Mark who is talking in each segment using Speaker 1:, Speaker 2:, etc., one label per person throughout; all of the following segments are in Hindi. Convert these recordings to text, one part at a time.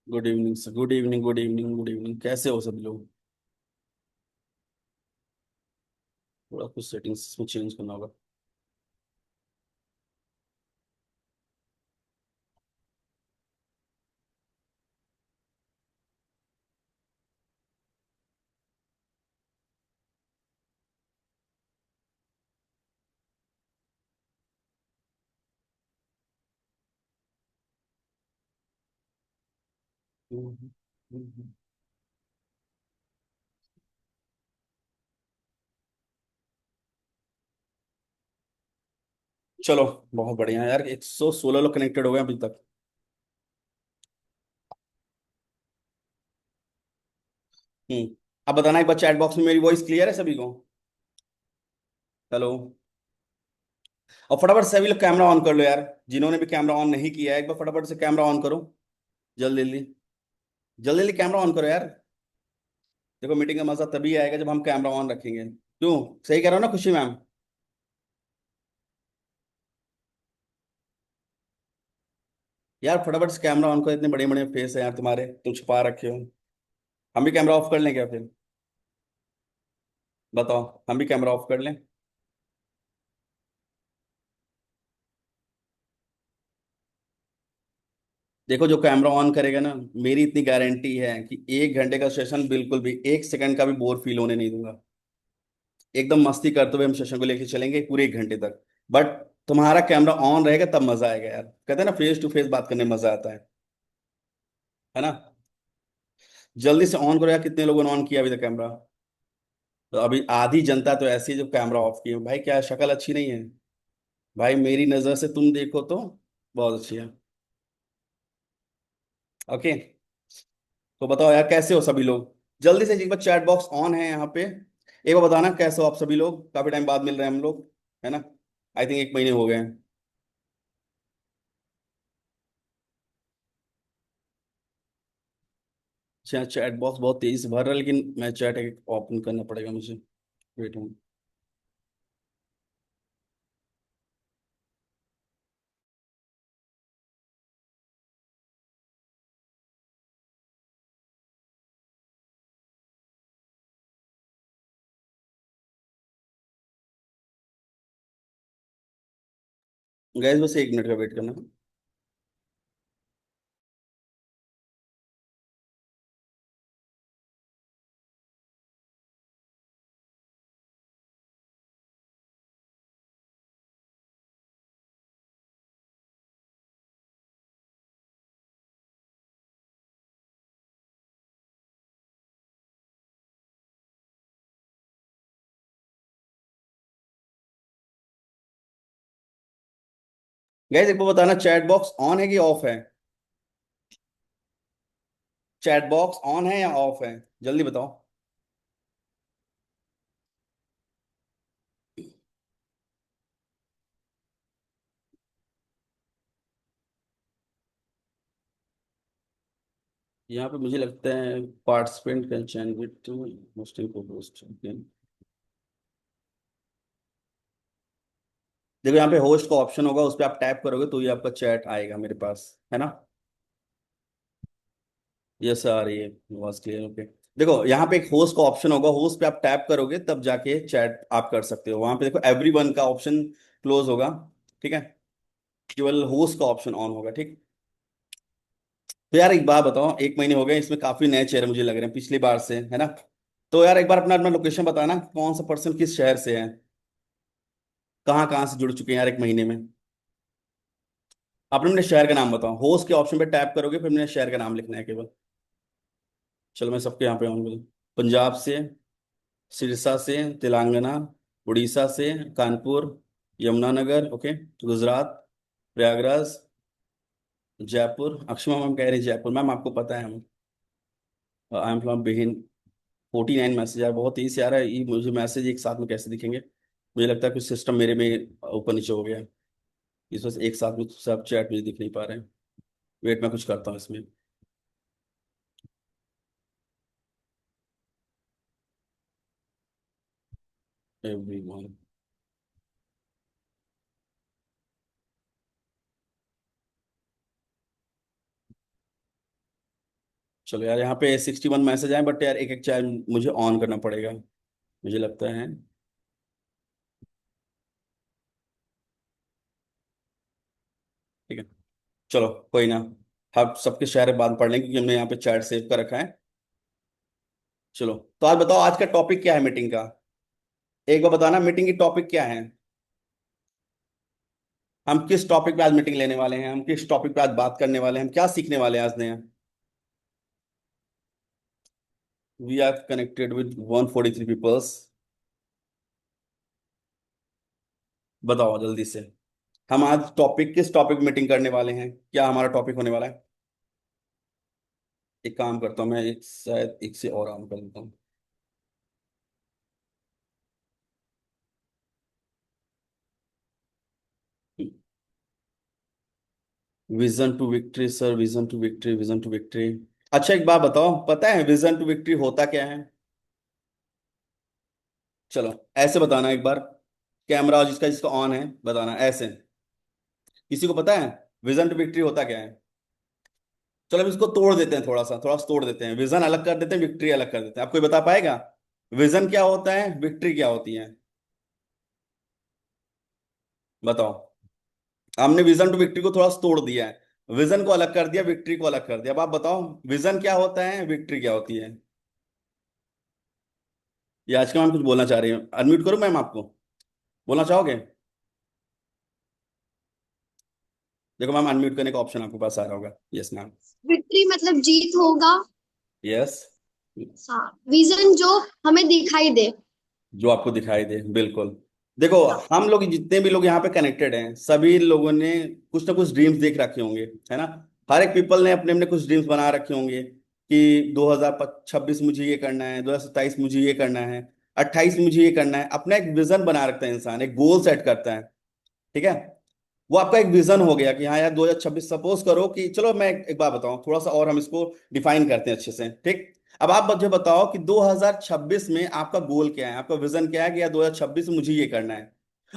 Speaker 1: Good evening sir. Good evening, good evening, good evening. कैसे हो सब लोग? थोड़ा कुछ सेटिंग्स में चेंज करना होगा। हम्म, हम्म। चलो, बहुत बढ़िया यार। 116 लोग कनेक्टेड हो गए अभी तक। हम्म। अब बताना एक बार, चैट बॉक्स में मेरी वॉइस क्लियर है सभी को? हेलो। और फटाफट से सभी लोग कैमरा ऑन कर लो यार। जिन्होंने भी कैमरा ऑन नहीं किया है, एक बार फटाफट से कैमरा ऑन करो। जल्दी जल्दी। जल्दी जल्दी कैमरा ऑन करो यार। देखो, मीटिंग का मजा तभी आएगा जब हम कैमरा ऑन रखेंगे। क्यों? सही कह रहा हूँ ना खुशी मैम? यार फटाफट से कैमरा ऑन करो। इतने बड़े बड़े फेस है यार तुम्हारे, तुम छुपा रखे हो। हम भी कैमरा ऑफ कर लें क्या फिर? बताओ, हम भी कैमरा ऑफ कर लें? देखो, जो कैमरा ऑन करेगा ना, मेरी इतनी गारंटी है कि 1 घंटे का सेशन बिल्कुल भी 1 सेकंड का भी बोर फील होने नहीं दूंगा। एकदम मस्ती करते हुए हम सेशन को लेके चलेंगे पूरे 1 घंटे तक। बट तुम्हारा कैमरा ऑन रहेगा तब मजा आएगा यार। कहते हैं ना, फेस टू फेस बात करने में मजा आता है ना? जल्दी से ऑन करो यार। कितने लोगों ने ऑन किया अभी तक कैमरा? तो अभी आधी जनता तो ऐसी है जो कैमरा ऑफ की है। भाई क्या शक्ल अच्छी नहीं है? भाई मेरी नजर से तुम देखो तो बहुत अच्छी है। ओके। तो बताओ यार, कैसे हो सभी लोग? जल्दी से एक बार, चैट बॉक्स ऑन है यहाँ पे। एक बार बताना कैसे हो आप सभी लोग। काफी टाइम बाद मिल रहे हैं हम लोग, है ना? आई थिंक 1 महीने हो गए हैं। अच्छा, चैट बॉक्स बहुत तेजी से भर रहा है, लेकिन मैं चैट एक ओपन करना पड़ेगा मुझे। वेट हूँ। गैस बस 1 मिनट का वेट करना। गैस एक बार बताना, चैट बॉक्स ऑन है कि ऑफ है? चैट बॉक्स ऑन है या ऑफ है? जल्दी बताओ। यहाँ पे मुझे लगता है participant can chain with hosting को होस्ट। देखो, यहाँ पे होस्ट का ऑप्शन होगा, उस पर आप टैप करोगे तो ये आपका चैट आएगा मेरे पास, है ना? यस, आ रही है। आवाज क्लियर? ओके। देखो, यहाँ पे एक होस्ट का ऑप्शन होगा, होस्ट पे आप टैप करोगे तब जाके चैट आप कर सकते हो। वहां पे देखो, एवरीवन का ऑप्शन क्लोज होगा। ठीक है? केवल होस्ट का ऑप्शन ऑन होगा। ठीक। तो यार एक बात बताओ, 1 महीने हो गए, इसमें काफी नए चेहरे मुझे लग रहे हैं पिछली बार से, है ना? तो यार एक बार अपना अपना लोकेशन बताना, कौन सा पर्सन किस शहर से है, कहाँ कहाँ से जुड़ चुके हैं यार 1 महीने में। आपने अपने शहर का नाम बताओ। होस्ट के ऑप्शन पे टैप करोगे, फिर मैंने शहर का नाम लिखना है केवल। चलो, मैं सबके यहाँ पे आऊंगा। पंजाब से, सिरसा से, तेलंगाना, उड़ीसा से, कानपुर, यमुनानगर, ओके, गुजरात, प्रयागराज, जयपुर। अक्षमा मैम कह रही जयपुर। मैम आपको पता है हम, आई एम फ्रॉम बिहिन। 49 मैसेज यार, बहुत तेजी से आ रहा है। ये मुझे मैसेज एक साथ में कैसे दिखेंगे? मुझे लगता है कि सिस्टम मेरे में ऊपर नीचे हो गया है। इस वजह से एक साथ में सब चैट मुझे दिख नहीं पा रहे हैं। वेट, मैं कुछ करता हूँ इसमें। एवरीवन। चलो यार, यहाँ पे 61 मैसेज आए, बट यार एक एक चाय मुझे ऑन करना पड़ेगा, मुझे लगता है। ठीक है, चलो कोई ना, हम सबके शहर बाद पढ़ लेंगे क्योंकि हमने यहाँ पे चैट सेव कर रखा है। चलो, तो आज बताओ आज का टॉपिक क्या है मीटिंग का। एक बार बताना मीटिंग की टॉपिक क्या है। हम किस टॉपिक पे आज मीटिंग लेने वाले हैं, हम किस टॉपिक पे आज बात करने वाले हैं, हम क्या सीखने वाले हैं आज नया। We are connected with 143 peoples. बताओ जल्दी से, हम आज टॉपिक किस टॉपिक मीटिंग करने वाले हैं, क्या हमारा टॉपिक होने वाला है। एक काम करता हूँ मैं, एक शायद एक से और आराम कर लेता हूँ। Vision to victory sir, vision to victory, vision to victory. अच्छा एक बात बताओ, पता है विजन टू विक्ट्री होता क्या है। चलो ऐसे बताना एक बार, कैमरा जिसका जिसका ऑन है बताना ऐसे। किसी को पता है विजन टू विक्ट्री होता क्या है। चलो अब इसको तोड़ देते हैं, थोड़ा सा तोड़ देते हैं, विजन अलग कर देते हैं, विक्ट्री अलग कर देते हैं। आप कोई बता पाएगा विजन क्या होता है, विक्ट्री क्या होती है। बताओ। हमने विजन टू विक्ट्री को थोड़ा सा तोड़ दिया है, विजन को अलग कर दिया, विक्ट्री को अलग कर दिया। अब आप बताओ विजन क्या होता है, विक्ट्री क्या होती है। ये आज का मैम कुछ बोलना चाह रही है, अनम्यूट करो मैम आपको, बोलना चाहोगे। देखो मैम, अनम्यूट करने का ऑप्शन आपके पास आ रहा होगा। Yes ma'am.
Speaker 2: विक्ट्री मतलब जीत होगा।
Speaker 1: यस।
Speaker 2: हाँ, विजन जो हमें दिखाई दे।
Speaker 1: जो आपको दिखाई दे, बिल्कुल। देखो, हम लोग जितने भी लोग यहाँ पे कनेक्टेड हैं, सभी लोगों ने कुछ ना कुछ ड्रीम्स देख रखे होंगे, है ना। हर एक पीपल ने अपने अपने कुछ ड्रीम्स बना रखे होंगे कि 2026 मुझे ये करना है, 2027 मुझे ये करना है, 28 मुझे ये करना है। अपना एक विजन बना रखता है इंसान, एक गोल सेट करता है। ठीक है, वो आपका एक विजन हो गया कि हाँ यार 2026, सपोज करो कि, चलो मैं एक बात बताऊं, थोड़ा सा और हम इसको डिफाइन करते हैं अच्छे से। ठीक, अब आप मुझे बताओ कि 2026 में आपका गोल क्या है, आपका विजन क्या है कि यार 2026 में मुझे ये करना है।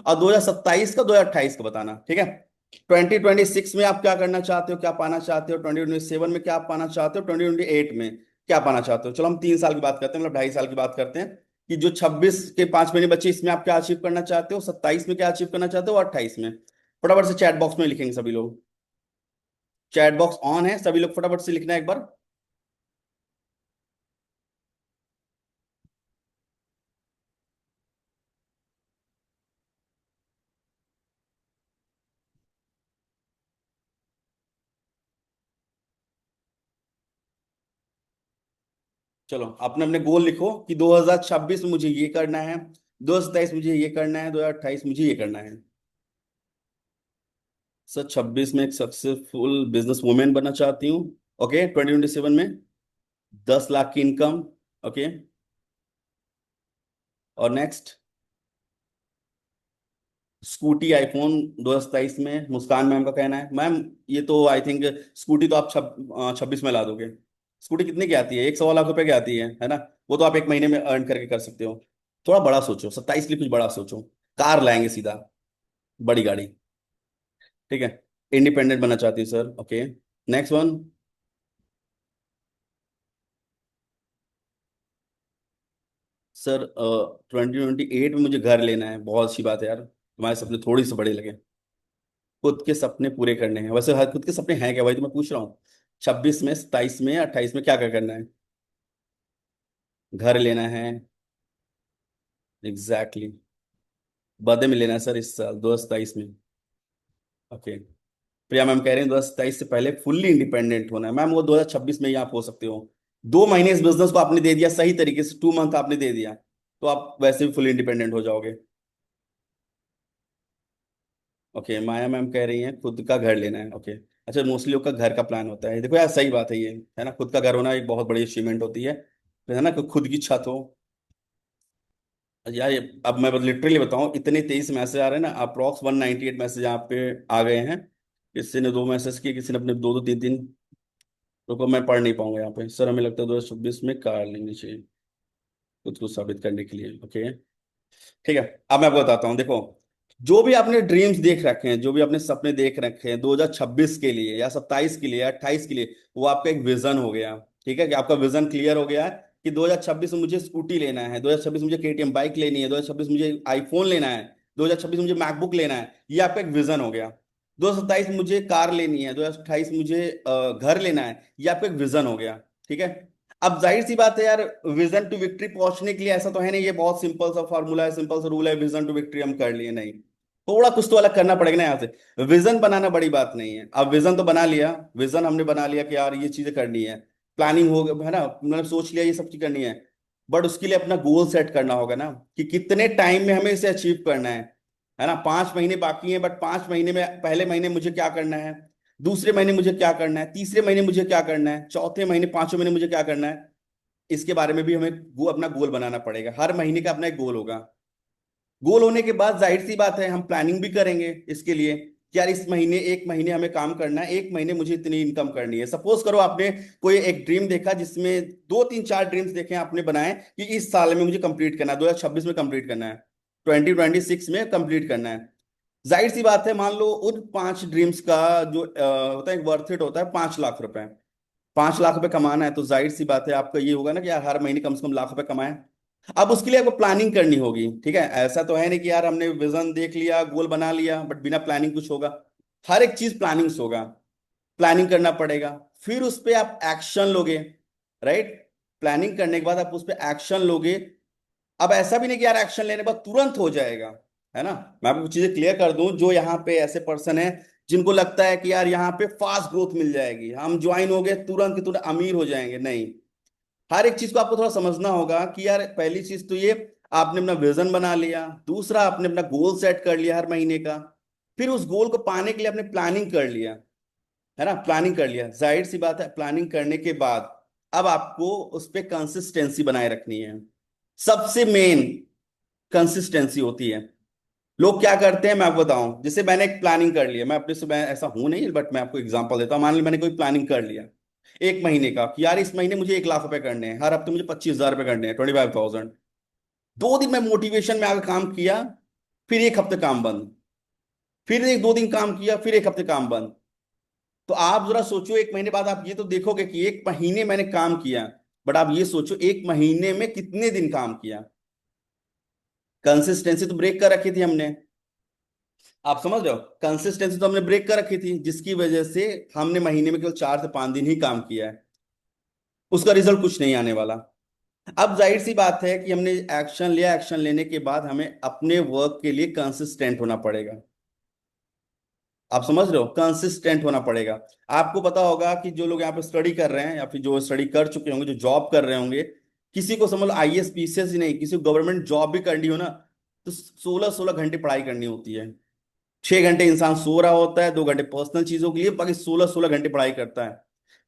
Speaker 1: और 2027 का, 2028 का बताना। ठीक है, 2026 में आप क्या करना चाहते हो, क्या पाना चाहते हो, 2027 में क्या पाना चाहते हो, 2028 में क्या पाना चाहते हो। चलो हम 3 साल की बात करते हैं, मतलब 2.5 साल की बात करते हैं कि जो 26 के 5 महीने बचे इसमें आप क्या अचीव करना चाहते हो, 27 में क्या अचीव करना चाहते हो, और 28 में। फटाफट से चैट बॉक्स में लिखेंगे सभी लोग। चैट बॉक्स ऑन है, सभी लोग फटाफट से लिखना है एक बार। चलो अपने अपने गोल लिखो कि 2026 में मुझे ये करना है, 2027 मुझे ये करना है, 2028 मुझे ये करना है। सर 26 में एक सक्सेसफुल बिजनेस वुमेन बनना चाहती हूँ। ओके, 2027 में 10 लाख की इनकम। ओके, और नेक्स्ट स्कूटी आईफोन 2027 में, मुस्कान मैम का कहना है। मैम ये तो आई थिंक स्कूटी तो आप 26 में ला दोगे। स्कूटी कितने की आती है, 1 सवा लाख रुपए की आती है ना। वो तो आप एक महीने में अर्न करके कर सकते हो। थोड़ा बड़ा सोचो, 27 के लिए कुछ बड़ा सोचो। कार लाएंगे सीधा, बड़ी गाड़ी। ठीक है, इंडिपेंडेंट बनना चाहती है sir. Okay, next one. Sir 2028 में मुझे घर लेना है। बहुत अच्छी बात है यार, तुम्हारे सपने थोड़ी से बड़े लगे। खुद के सपने पूरे करने हैं, वैसे हर खुद के सपने हैं क्या भाई, तो मैं पूछ रहा हूँ। 26 में, 27 में, 28 में क्या क्या करना है। घर लेना है, एग्जैक्टली exactly। बर्थडे में लेना है सर इस साल 2027 में। ओके, प्रिया मैम कह रहे हैं 2027 से पहले फुल्ली इंडिपेंडेंट होना है। मैम वो 2026 में ही आप हो सकते हो। 2 महीने इस बिजनेस को आपने दे दिया सही तरीके से, 2 मंथ आपने दे दिया, तो आप वैसे भी फुल्ली इंडिपेंडेंट हो जाओगे। ओके, माया मैम कह रही हैं खुद का घर लेना है। ओके, अच्छा मोस्टली लोग का घर का प्लान होता है। देखो यार सही बात है ये, है ना। खुद का घर होना एक बहुत बड़ी अचीवमेंट होती है ना, कि खुद की छत हो। यार अब मैं लिटरली बताऊं, इतने 23 मैसेज आ रहे हैं ना, अप्रॉक्स 198 मैसेज यहाँ पे आ गए हैं। किसी ने 2 मैसेज किए, किसी ने अपने दो दो तीन तीन। रुको मैं पढ़ नहीं पाऊंगा यहाँ पे। सर हमें लगता है 2026 में कार लेनी चाहिए खुद को साबित करने के लिए। ओके, ठीक है। अब मैं आपको बताता हूँ, देखो जो भी आपने ड्रीम्स देख रखे हैं, जो भी आपने सपने देख रखे हैं 2026 के लिए या 27 के लिए या 28 के लिए, वो आपका एक विजन हो गया। ठीक है, कि आपका विजन क्लियर हो गया है कि 2026 में मुझे स्कूटी लेना है, 2026 में मुझे केटीएम बाइक लेनी है, 2026 में मुझे आईफोन लेना है, 2026 में मुझे मैकबुक लेना है, ये आपका एक विजन हो गया। 2027 में मुझे कार लेनी है, 2028 में मुझे घर लेना है, ये आपका एक विजन हो गया। ठीक है। अब जाहिर सी बात है यार, विजन टू विक्ट्री पहुंचने के लिए ऐसा तो है नहीं ये बहुत सिंपल सा फॉर्मूला है, सिंपल सा रूल है, विजन टू विक्ट्री हम कर लिए, नहीं। थोड़ा कुछ तो अलग करना पड़ेगा ना यहाँ से। विजन बनाना बड़ी बात नहीं है, अब विजन तो बना लिया, विजन हमने बना लिया कि यार ये चीजें करनी है, प्लानिंग हो गया है ना, मतलब सोच लिया ये सब चीज करनी है। बट उसके लिए अपना गोल सेट करना होगा ना, कि कितने टाइम में हमें इसे अचीव करना है ना। 5 महीने बाकी हैं, बट 5 महीने में पहले महीने मुझे क्या करना है, दूसरे महीने मुझे क्या करना है, तीसरे महीने मुझे क्या करना है, चौथे महीने, पांचवें महीने मुझे क्या करना है। इसके बारे में भी हमें अपना गोल बनाना पड़ेगा, हर महीने का अपना एक गोल होगा। गोल होने के बाद जाहिर सी बात है हम प्लानिंग भी करेंगे इसके लिए कि यार इस महीने, एक महीने हमें काम करना है, एक महीने मुझे इतनी इनकम करनी है। सपोज करो आपने कोई एक ड्रीम देखा, जिसमें दो तीन चार ड्रीम्स देखे आपने बनाए कि इस साल में मुझे कंप्लीट करना है, 2026 में कंप्लीट करना है, 2026 में कंप्लीट करना है। जाहिर सी बात है, मान लो उन 5 ड्रीम्स का जो होता है वर्थ इट होता है 5 लाख रुपए। 5 लाख रुपए कमाना है, तो जाहिर सी बात है आपका ये होगा ना कि यार हर महीने कम से कम लाख रुपए कमाए। अब उसके लिए आपको प्लानिंग करनी होगी। ठीक है, ऐसा तो है नहीं कि यार हमने विजन देख लिया, गोल बना लिया, बट बिना प्लानिंग कुछ होगा। हर एक चीज प्लानिंग से होगा। प्लानिंग करना पड़ेगा, फिर उस पर आप एक्शन लोगे। राइट। प्लानिंग करने के बाद आप उस पर एक्शन लोगे। अब ऐसा भी नहीं कि यार एक्शन लेने के बाद तुरंत हो जाएगा, है ना। मैं आपको कुछ चीजें क्लियर कर दूं, जो यहाँ पे ऐसे पर्सन है जिनको लगता है कि यार यहाँ पे फास्ट ग्रोथ मिल जाएगी, हम ज्वाइन हो गए तुरंत के तुरंत अमीर हो जाएंगे, नहीं। हर एक चीज को आपको थोड़ा समझना होगा कि यार पहली चीज तो ये, आपने अपना विजन बना लिया, दूसरा आपने अपना गोल सेट कर लिया हर महीने का, फिर उस गोल को पाने के लिए आपने प्लानिंग कर लिया, है ना। प्लानिंग कर लिया, जाहिर सी बात है प्लानिंग करने के बाद अब आपको उस पर कंसिस्टेंसी बनाए रखनी है। सबसे मेन कंसिस्टेंसी होती है। लोग क्या करते हैं मैं आपको बताऊं, जैसे मैंने एक प्लानिंग कर लिया, मैं अपने से, मैं ऐसा हूं नहीं, बट मैं आपको एग्जांपल देता हूं। मान ली मैंने कोई प्लानिंग कर लिया एक महीने का कि यार इस महीने मुझे 1 लाख रुपए करने हैं, हर हफ्ते मुझे 25,000 रुपए करने हैं, 25,000। 2 दिन मैं मोटिवेशन में आकर काम किया, फिर एक हफ्ते काम बंद, फिर एक 2 दिन काम किया, फिर एक हफ्ते काम बंद। तो आप जरा सोचो, एक महीने बाद आप ये तो देखोगे कि एक महीने मैंने काम किया, बट आप ये सोचो एक महीने में कितने दिन काम किया। कंसिस्टेंसी तो ब्रेक कर रखी थी हमने। आप समझ रहे हो, कंसिस्टेंसी तो हमने ब्रेक कर रखी थी, जिसकी वजह से हमने महीने में केवल 4 से 5 दिन ही काम किया है। उसका रिजल्ट कुछ नहीं आने वाला। अब जाहिर सी बात है कि हमने एक्शन लिया, एक्शन लेने के बाद हमें अपने वर्क के लिए कंसिस्टेंट होना पड़ेगा। आप समझ रहे हो, कंसिस्टेंट होना पड़ेगा। आपको पता होगा कि जो लोग यहाँ पे स्टडी कर रहे हैं, या फिर जो स्टडी कर चुके होंगे, जो जॉब कर रहे होंगे, किसी को समझ लो आईएएस पीसीएस ही नहीं, किसी को गवर्नमेंट जॉब भी करनी हो ना, तो 16-16 घंटे पढ़ाई करनी होती है। 6 घंटे इंसान सो रहा होता है, 2 घंटे पर्सनल चीजों के लिए, बाकी 16-16 घंटे पढ़ाई करता है।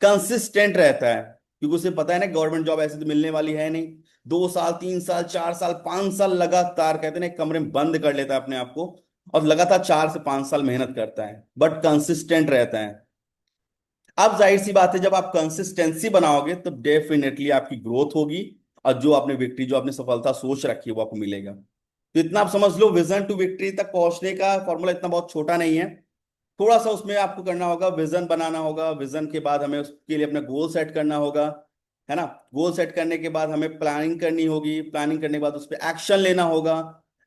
Speaker 1: कंसिस्टेंट रहता है, क्योंकि उसे पता है ना गवर्नमेंट जॉब ऐसे तो मिलने वाली है नहीं। 2 साल, 3 साल, 4 साल, 5 साल लगातार, कहते हैं ना, एक कमरे में बंद कर लेता है अपने आप को, और लगातार 4 से 5 साल मेहनत करता है, बट कंसिस्टेंट रहता है। अब जाहिर सी बात है, जब आप कंसिस्टेंसी बनाओगे तो डेफिनेटली आपकी ग्रोथ होगी, और जो आपने विक्ट्री, जो आपने सफलता सोच रखी है, वो आपको मिलेगा। तो इतना आप समझ लो, विजन टू विक्ट्री तक पहुंचने का फॉर्मूला इतना बहुत छोटा नहीं है। थोड़ा सा उसमें आपको करना होगा, विजन बनाना होगा, विजन के बाद हमें उसके लिए अपना गोल सेट करना होगा, है ना। गोल सेट करने के बाद हमें प्लानिंग करनी होगी, प्लानिंग करने के बाद उस पर एक्शन लेना होगा,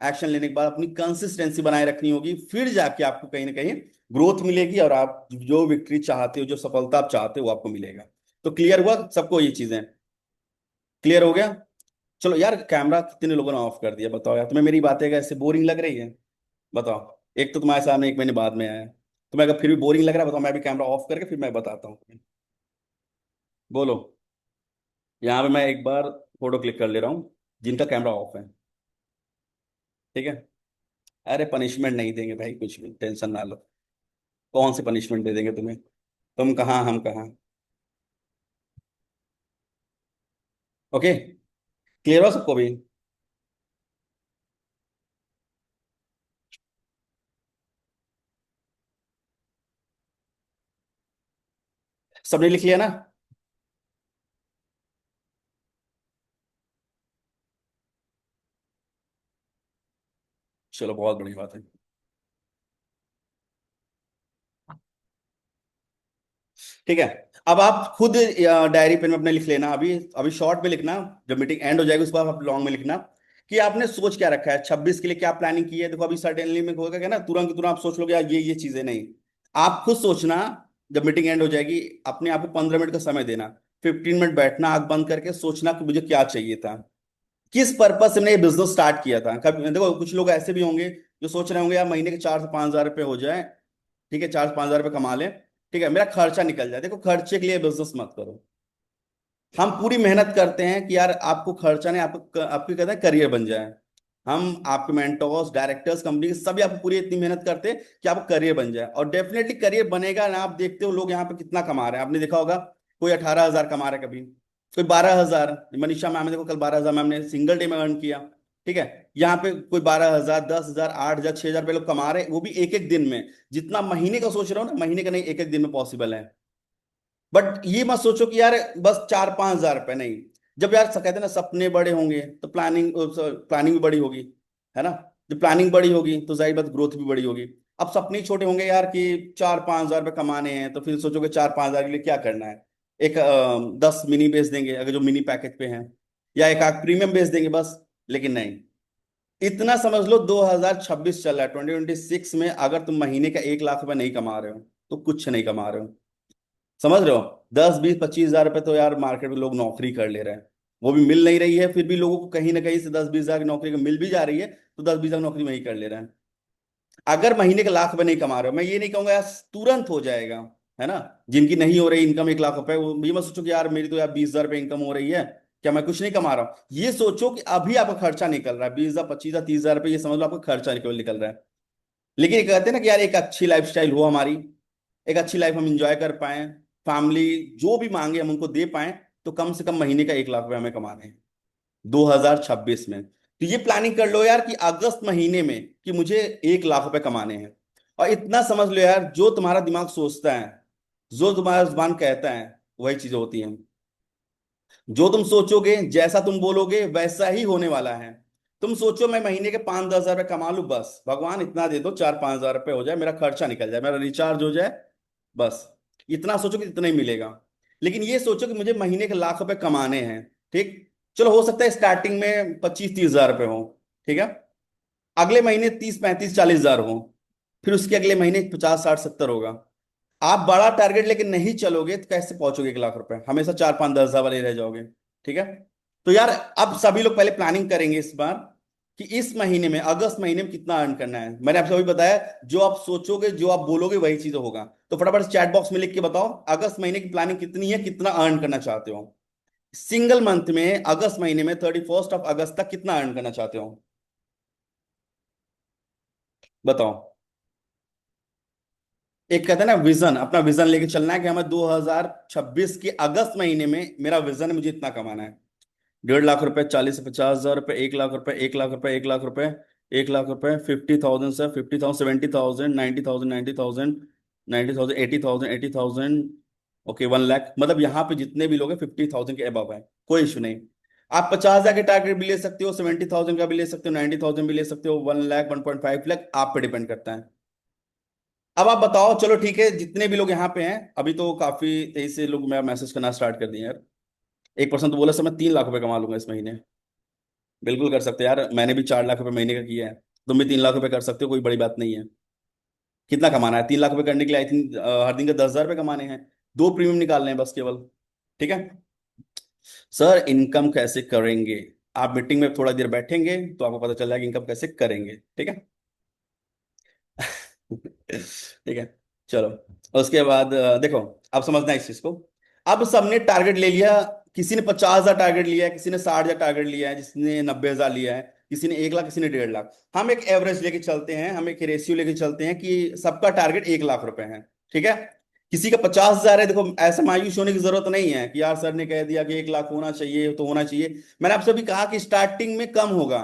Speaker 1: एक्शन लेने के बाद अपनी कंसिस्टेंसी बनाए रखनी होगी, फिर जाके आपको कहीं ना कहीं ग्रोथ मिलेगी, और आप जो विक्ट्री चाहते हो, जो सफलता आप चाहते हो, वो आपको मिलेगा। तो क्लियर हुआ सबको ये चीजें, क्लियर हो गया। चलो यार, कैमरा कितने लोगों ने ऑफ कर दिया बताओ यार, तुम्हें मेरी बातें कैसे बोरिंग लग रही है, बताओ। एक तो तुम्हारे सामने 1 महीने बाद में आया, तुम्हें अगर फिर भी बोरिंग लग रहा है बताओ, मैं भी कैमरा ऑफ करके फिर मैं बताता हूँ तुम्हें। बोलो। यहाँ पे मैं एक बार फोटो क्लिक कर ले रहा हूँ जिनका कैमरा ऑफ है। ठीक है। अरे पनिशमेंट नहीं देंगे भाई, कुछ भी टेंशन ना लो। कौन सी पनिशमेंट दे देंगे तुम्हें, तुम कहाँ हम कहाँ। ओके, क्लियर हो सबको भी। सबने लिख लिया ना। चलो बहुत बड़ी बात है। ठीक है। अब आप खुद डायरी पेन में अपने लिख लेना, अभी अभी शॉर्ट में लिखना, जब मीटिंग एंड हो जाएगी उसके बाद आप लॉन्ग में लिखना कि आपने सोच क्या रखा है 26 के लिए, क्या प्लानिंग की है। देखो अभी सडनली में होगा क्या ना, तुरंत तुरंत आप सोच लोगे यार ये चीजें नहीं। आप खुद सोचना, जब मीटिंग एंड हो जाएगी अपने आप को 15 मिनट का समय देना, 15 मिनट बैठना आंख बंद करके सोचना कि मुझे क्या चाहिए था, किस पर्पज से मैंने ये बिजनेस स्टार्ट किया था। कभी देखो कुछ लोग ऐसे भी होंगे जो सोच रहे होंगे यार महीने के 4 से 5 हजार रुपये हो जाए, ठीक है 4 से 5 हजार रुपये कमा लें, ठीक है मेरा खर्चा निकल जाए। देखो खर्चे के लिए बिजनेस मत करो। हम पूरी मेहनत करते हैं कि यार आपको खर्चा नहीं, आपको आपकी कहते हैं करियर बन जाए। हम आपके मेंटोर्स डायरेक्टर्स कंपनी के सभी आपको पूरी इतनी मेहनत करते हैं कि आपको करियर बन जाए, और डेफिनेटली करियर बनेगा ना। आप देखते हो लोग यहाँ पे कितना कमा रहे हैं, आपने देखा होगा कोई 18 हजार कमा रहा है, कभी कोई 12 हजार। मनीषा मैम ने देखो कल 12 हजार मैम ने सिंगल डे में अर्न किया, ठीक है। यहाँ पे कोई 12 हजार, 10 हजार, 8 हजार, 6 हजार लोग कमा रहे हैं, वो भी एक एक दिन में। जितना महीने का सोच रहे हो ना, महीने का नहीं, एक एक दिन में पॉसिबल है। बट ये मत सोचो कि यार बस 4-5 हजार रुपए नहीं। जब यार कहते हैं ना सपने बड़े होंगे तो प्लानिंग प्लानिंग भी बड़ी होगी, है ना। जब प्लानिंग बड़ी होगी तो जाहिर बात ग्रोथ भी बड़ी होगी। अब सपने ही छोटे होंगे यार कि 4-5 हजार रुपये कमाने हैं, तो फिर सोचोगे 4-5 हजार के लिए क्या करना है। एक 10 मिनी बेच देंगे अगर जो मिनी पैकेज पे हैं, या एक आध प्रीमियम बेच देंगे बस। लेकिन नहीं, इतना समझ लो 2026 चल रहा है, 2026 में अगर तुम महीने का 1 लाख रुपए नहीं कमा रहे हो तो कुछ नहीं कमा रहे हो। समझ रहे हो। 10-20-25 हजार रुपए तो यार मार्केट में लोग नौकरी कर ले रहे हैं, वो भी मिल नहीं रही है, फिर भी लोगों को कहीं ना कहीं से 10-20 हजार की नौकरी को मिल भी जा रही है, तो 10-20 हजार नौकरी वही कर ले रहे हैं। अगर महीने के लाख रुपए नहीं कमा रहे हो, मैं ये नहीं कहूंगा यार तुरंत हो जाएगा, है ना। जिनकी नहीं हो रही इनकम 1 लाख रुपए, वो ये मत सोचो कि यार मेरी तो यार 20 हजार रुपये इनकम हो रही है, क्या मैं कुछ नहीं कमा रहा हूँ। ये सोचो कि अभी आपका खर्चा निकल रहा है 20 हजार, 25 हजार, 30 हजार रुपये, ये समझ लो आपका खर्चा निकल निकल रहा है। लेकिन ये कहते हैं ना कि यार एक अच्छी लाइफस्टाइल हो हमारी, एक अच्छी लाइफ हम इंजॉय कर पाए, फैमिली जो भी मांगे हम उनको दे पाए, तो कम से कम महीने का 1 लाख रुपए हमें कमाने हैं 2026 में। तो ये प्लानिंग कर लो यार कि अगस्त महीने में कि मुझे 1 लाख रुपए कमाने हैं। और इतना समझ लो यार, जो तुम्हारा दिमाग सोचता है, जो तुम्हारा जुबान कहता है, वही चीजें होती हैं। जो तुम सोचोगे जैसा तुम बोलोगे वैसा ही होने वाला है। तुम सोचो मैं महीने के 5-10 हजार रुपये कमा लूं, बस भगवान इतना दे दो 4-5 हजार रुपये हो जाए, मेरा खर्चा निकल जाए, मेरा रिचार्ज हो जाए, बस। इतना सोचो कि इतना ही मिलेगा। लेकिन ये सोचो कि मुझे महीने के लाख रुपए कमाने हैं, ठीक। चलो हो सकता है स्टार्टिंग में 25-30 हजार रुपये हो, ठीक है। अगले महीने 30-35-40 हजार हो, फिर उसके अगले महीने 50-60-70 होगा। आप बड़ा टारगेट लेके नहीं चलोगे तो कैसे पहुंचोगे 1 लाख रुपए, हमेशा 4-5-10 हजार वाले रह जाओगे, ठीक है। तो यार अब सभी लोग पहले प्लानिंग करेंगे इस बार कि इस महीने में, अगस्त महीने में कितना अर्न करना है। मैंने आपसे अभी बताया, जो आप सोचोगे जो आप बोलोगे वही चीज होगा। तो फटाफट चैट बॉक्स में लिख के बताओ अगस्त महीने की प्लानिंग कितनी है, कितना अर्न करना चाहते हो सिंगल मंथ में, अगस्त महीने में 31 अगस्त तक कितना अर्न करना चाहते हो, बताओ। एक कहते हैं ना विजन, अपना विजन लेके चलना है कि हमें 2026 के अगस्त महीने में मेरा विजन है, मुझे इतना कमाना है। 1.5 लाख रुपए, 40 से 50 हजार रुपए, 1 लाख रुपए, 1 लाख रुपए, 1 लाख रुपए, 1 लाख रुपए, 50,000 सर, 50,000, 70,000, 90,000, 90,000, 90,000, 80,000, 80,000, ओके 1 लाख। मतलब यहाँ पे जितने भी लोग हैं 50,000 के अबव है, कोई इशू नहीं। आप 50 हजार के टारगेट भी ले सकते हो, 70,000 का भी ले सकते हो, 90,000 भी ले सकते हो, 1 लाख, 1.5 लाख, आप पे डिपेंड करता है। अब आप बताओ, चलो ठीक है जितने भी लोग यहाँ पे हैं, अभी तो काफी तेजी से लोग मेरा मैसेज करना स्टार्ट कर दिए यार। एक पर्सन तो बोला सर मैं 3 लाख रुपए कमा लूंगा इस महीने। बिल्कुल कर सकते हैं यार, मैंने भी 4 लाख रुपए महीने का किया है, तुम भी 3 लाख रुपए कर सकते हो, कोई बड़ी बात नहीं है। कितना कमाना है 3 लाख रुपए करने के लिए? आई थिंक हर दिन के 10 हजार रुपये कमाने हैं, दो प्रीमियम निकालने हैं बस केवल, ठीक है। सर इनकम कैसे करेंगे, आप मीटिंग में थोड़ा देर बैठेंगे तो आपको पता चल जाएगा इनकम कैसे करेंगे, ठीक है। ठीक है, चलो। उसके बाद देखो, अब समझना है इस चीज को। अब सबने टारगेट ले लिया, किसी ने 50 हजार टारगेट लिया है, किसी ने 60 हजार टारगेट लिया है, जिसने 90 हजार लिया है, किसी ने 1 लाख, किसी ने 1.5 लाख। हम एक एवरेज लेके चलते हैं, हम एक रेशियो लेके चलते हैं कि सबका टारगेट 1 लाख रुपए है, ठीक है। किसी का 50 हजार है, देखो ऐसा मायूस होने की जरूरत नहीं है कि यार सर ने कह दिया कि 1 लाख होना चाहिए तो होना चाहिए। मैंने आपसे भी कहा कि स्टार्टिंग में कम होगा,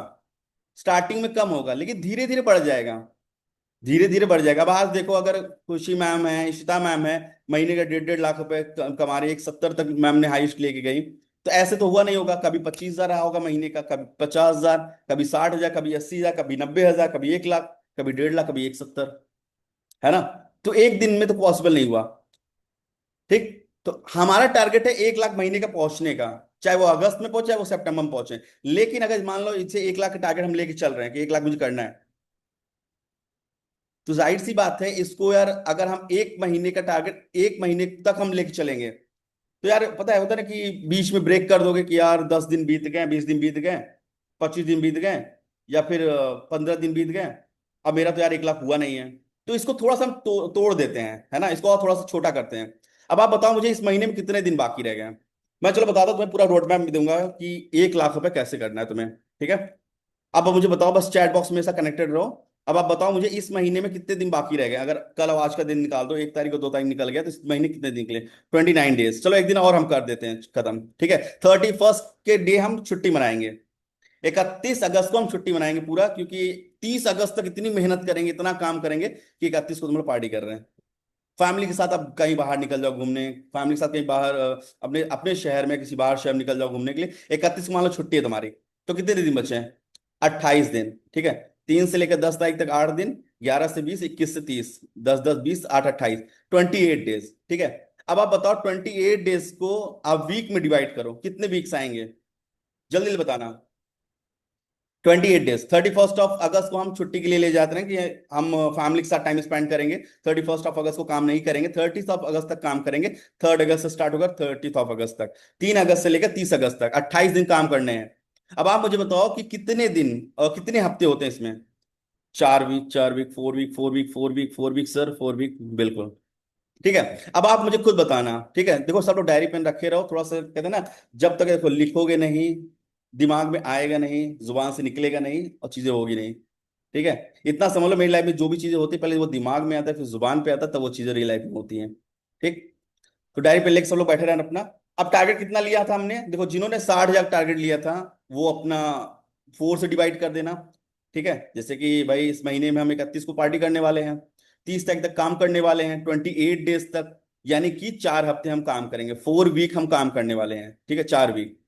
Speaker 1: स्टार्टिंग में कम होगा, लेकिन धीरे धीरे बढ़ जाएगा, धीरे धीरे बढ़ जाएगा। अब आज देखो, अगर खुशी मैम है, इशिता मैम है, महीने का 1.5 लाख रुपए कमा रही है, 170 तक मैम ने हाईएस्ट लेके गई, तो ऐसे तो हुआ नहीं होगा। कभी 25 हजार रहा होगा महीने का, कभी 50 हजार, कभी 60 हजार, कभी 80 हजार, कभी 90 हजार, कभी 1 लाख, कभी 1.5 लाख, कभी 170, है ना। तो एक दिन में तो पॉसिबल नहीं हुआ, ठीक। तो हमारा टारगेट है 1 लाख महीने का पहुंचने का, चाहे वो अगस्त में पहुंचे चाहे वो सितंबर में पहुंचे। लेकिन अगर मान लो इसे 1 लाख का टारगेट हम लेके चल रहे हैं कि 1 लाख मुझे करना है, तो जाहिर सी बात है इसको यार, अगर हम 1 महीने का टारगेट 1 महीने तक हम लेके चलेंगे, तो यार पता है होता है ना कि बीच में ब्रेक कर दोगे कि यार 10 दिन बीत गए, 20 दिन बीत गए, 25 दिन बीत गए, या फिर 15 दिन बीत गए, अब मेरा तो यार 1 लाख हुआ नहीं है। तो इसको थोड़ा सा हम तोड़ देते हैं, है ना, इसको और थोड़ा सा छोटा करते हैं। अब आप बताओ मुझे इस महीने में कितने दिन बाकी रह गए हैं। मैं चलो बताता हूं, तुम्हें पूरा रोड मैप दूंगा कि 1 लाख रुपए कैसे करना है तुम्हें, ठीक है। अब मुझे बताओ, बस चैट बॉक्स में ऐसा कनेक्टेड रहो। अब आप बताओ मुझे इस महीने में कितने दिन बाकी रह गए, अगर कल और आज का दिन निकाल दो, 1 तारीख को 2 तारीख निकल गया, तो इस महीने कितने दिन निकले? 29 डेज। चलो एक दिन और हम कर देते हैं खत्म, ठीक है। 31st के डे हम छुट्टी मनाएंगे, 31 अगस्त को हम छुट्टी मनाएंगे पूरा, क्योंकि 30 अगस्त तक इतनी मेहनत करेंगे, इतना काम करेंगे कि 31 को तुम लोग पार्टी कर रहे हैं फैमिली के साथ। अब कहीं बाहर निकल जाओ घूमने, फैमिली के साथ कहीं बाहर अपने अपने शहर में किसी बाहर शहर निकल जाओ घूमने के लिए। 31 को मान लो छुट्टी है तुम्हारी, तो कितने दिन बचे हैं? 28 दिन, ठीक है। 3 से लेकर 10 तारीख तक 8 दिन, 11 से 20, 21 से 30, 10, 10, 20, 8, 28, 28 डेज, ठीक है। अब आप बताओ 28 डेज को आप वीक में डिवाइड करो, कितने वीक्स आएंगे? जल्दी जल्दी बताना। 28 डेज, 31st ऑफ अगस्त को हम छुट्टी के लिए ले जाते हैं कि हम फैमिली के साथ टाइम स्पेंड करेंगे। 31st ऑफ अगस्त को काम नहीं करेंगे, 30th ऑफ अगस्त तक काम करेंगे। 3rd अगस्त से स्टार्ट होगा 30th ऑफ अगस्त तक, 3 अगस्त से लेकर 30 अगस्त तक 28 दिन काम करने हैं। अब आप मुझे बताओ कि कितने दिन और कितने हफ्ते होते हैं इसमें? 4 week, 4 week, 4 week, 4 week, 4 week, 4 week sir, 4 week बिल्कुल, ठीक है। अब आप मुझे खुद बताना, ठीक है। देखो सब लोग डायरी पेन रखे रहो, थोड़ा सा कहते हैं ना, जब तक देखो लिखोगे नहीं, दिमाग में आएगा नहीं, जुबान से निकलेगा नहीं, और चीजें होगी नहीं, ठीक है। इतना समझ लो, मेरी लाइफ में जो भी चीजें होती है पहले वो दिमाग में आता है, फिर जुबान पे आता है, तब वो चीजें रियल लाइफ में होती हैं, ठीक। तो डायरी पे लेके सब लोग बैठे रहना अपना। अब टारगेट कितना लिया था हमने? देखो जिन्होंने 60,000 टारगेट लिया था, वो अपना 4 से डिवाइड कर देना, ठीक है। जैसे कि भाई इस महीने में हम 31 को पार्टी करने वाले हैं, 30 तारीख तक काम करने वाले हैं, 28 डेज तक, यानी कि 4 हफ्ते हम काम करेंगे, 4 वीक हम काम करने वाले हैं, ठीक है, 4 वीक।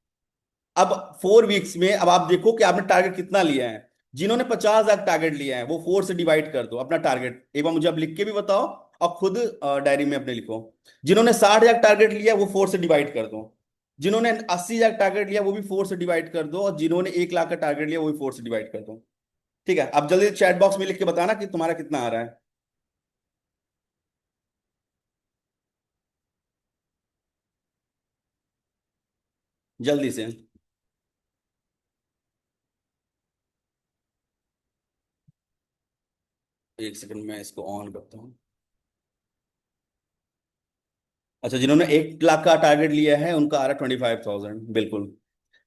Speaker 1: अब 4 वीक्स में अब आप देखो कि आपने टारगेट कितना लिया है। जिन्होंने 50,000 टारगेट लिया है वो 4 से डिवाइड कर दो अपना टारगेट, एक बार मुझे अब लिख के भी बताओ, और खुद डायरी में अपने लिखो। जिन्होंने 60,000 टारगेट लिया वो 4 से डिवाइड कर दो। जिन्होंने 80,000 टारगेट लिया वो भी 4 से डिवाइड कर दो, और जिन्होंने 1 लाख का टारगेट लिया वो भी 4 से डिवाइड कर दो, ठीक है। अब जल्दी चैट बॉक्स में लिख के बताना कि तुम्हारा कितना आ रहा है, जल्दी से। 1 सेकंड में इसको ऑन करता हूँ। अच्छा, जिन्होंने 1 लाख का टारगेट लिया है उनका आ रहा है 25,000 बिल्कुल।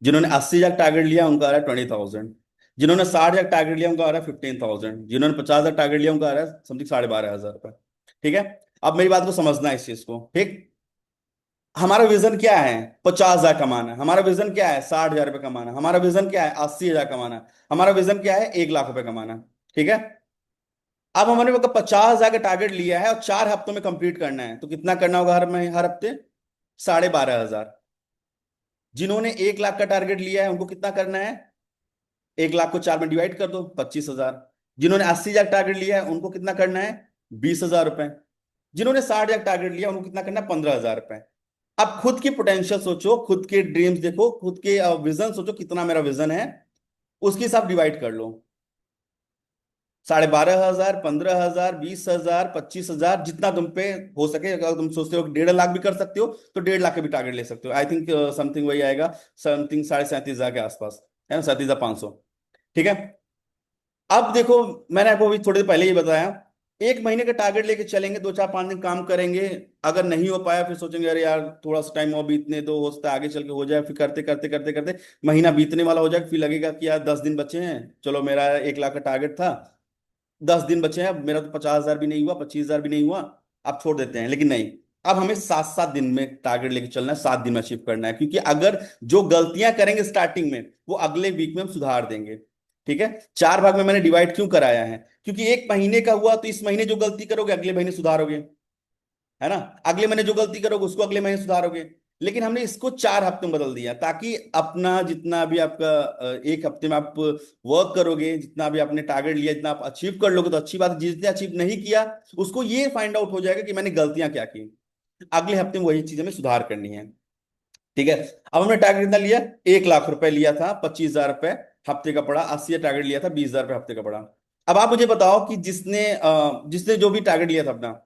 Speaker 1: जिन्होंने 80,000 टारगेट लिया उनका आ रहा है 20,000। जिन्होंने 60,000 टारगेट लिया उनका आ रहा है 15,000। जिन्होंने 50,000 टारगेट लिया उनका आ रहा है समथिंग 12,500 रुपए, ठीक है। अब मेरी बात को समझना है इस चीज को, ठीक। हमारा विजन क्या है? 50,000 कमाना। हमारा विजन क्या है? 60,000 रुपये कमाना। हमारा विजन क्या है? 80,000 कमाना। हमारा विजन क्या है? 1 लाख रुपए कमाना, ठीक है। अब हमने वो 50,000 का टारगेट लिया है और 4 हफ्तों में कंप्लीट करना है, तो कितना करना होगा हर हफ्ते? 12,500। जिन्होंने 1 लाख का टारगेट लिया है उनको कितना करना है? 1 लाख को 4 में डिवाइड कर दो, 25,000। जिन्होंने 80,000 टारगेट लिया है उनको कितना करना है? 20,000 रुपए। जिन्होंने 60,000 टारगेट लिया उनको कितना करना है? 15,000 रुपए। अब खुद की पोटेंशियल सोचो, खुद के ड्रीम्स देखो, खुद के विजन सोचो, कितना मेरा विजन है, उसके हिसाब डिवाइड कर लो। 12,500, 15,000, 20,000, 25,000, जितना तुम पे हो सके। अगर तुम सोचते हो कि 1.5 लाख भी कर सकते हो तो 1.5 लाख के भी टारगेट ले सकते हो। आई थिंक समथिंग वही आएगा, समथिंग 37,500 के आसपास, है ना, 37,500, ठीक है। अब देखो, मैंने आपको अभी थोड़ी देर पहले ही बताया, 1 महीने का टारगेट लेके चलेंगे, 2 4 5 दिन काम करेंगे। अगर नहीं हो पाया फिर सोचेंगे अरे यार थोड़ा सा टाइम और बीतने दो, हो सकता है आगे चल के हो जाए। फिर करते करते करते करते महीना बीतने वाला हो जाए, फिर लगेगा कि यार 10 दिन बचे हैं, चलो मेरा 1 लाख का टारगेट था, 10 दिन बचे हैं, अब मेरा तो 50,000 भी नहीं हुआ, 25,000 भी नहीं हुआ, अब छोड़ देते हैं। लेकिन नहीं, अब हमें 7 7 दिन में टारगेट लेके चलना है, 7 दिन में अचीव करना है, क्योंकि अगर जो गलतियां करेंगे स्टार्टिंग में वो अगले वीक में हम सुधार देंगे, ठीक है। 4 भाग में मैंने डिवाइड क्यों कराया है? क्योंकि 1 महीने का हुआ तो इस महीने जो गलती करोगे अगले महीने सुधारोगे, है ना। अगले महीने जो गलती करोगे उसको अगले महीने सुधारोगे। लेकिन हमने इसको 4 हफ्ते में बदल दिया, ताकि अपना जितना भी आपका 1 हफ्ते में आप वर्क करोगे, जितना भी आपने टारगेट लिया, जितना आप अचीव कर लोगे तो अच्छी बात है। जिसने अचीव नहीं किया उसको ये फाइंड आउट हो जाएगा कि मैंने गलतियां क्या की। अगले हफ्ते में वही चीज हमें सुधार करनी है। ठीक है। अब हमने टारगेट कितना लिया, 1 लाख रुपए लिया था, 25,000 रुपए हफ्ते का पड़ा, 80 टारगेट लिया था, 20,000 रुपए हफ्ते का पड़ा। अब आप मुझे बताओ कि जिसने जो भी टारगेट लिया था अपना,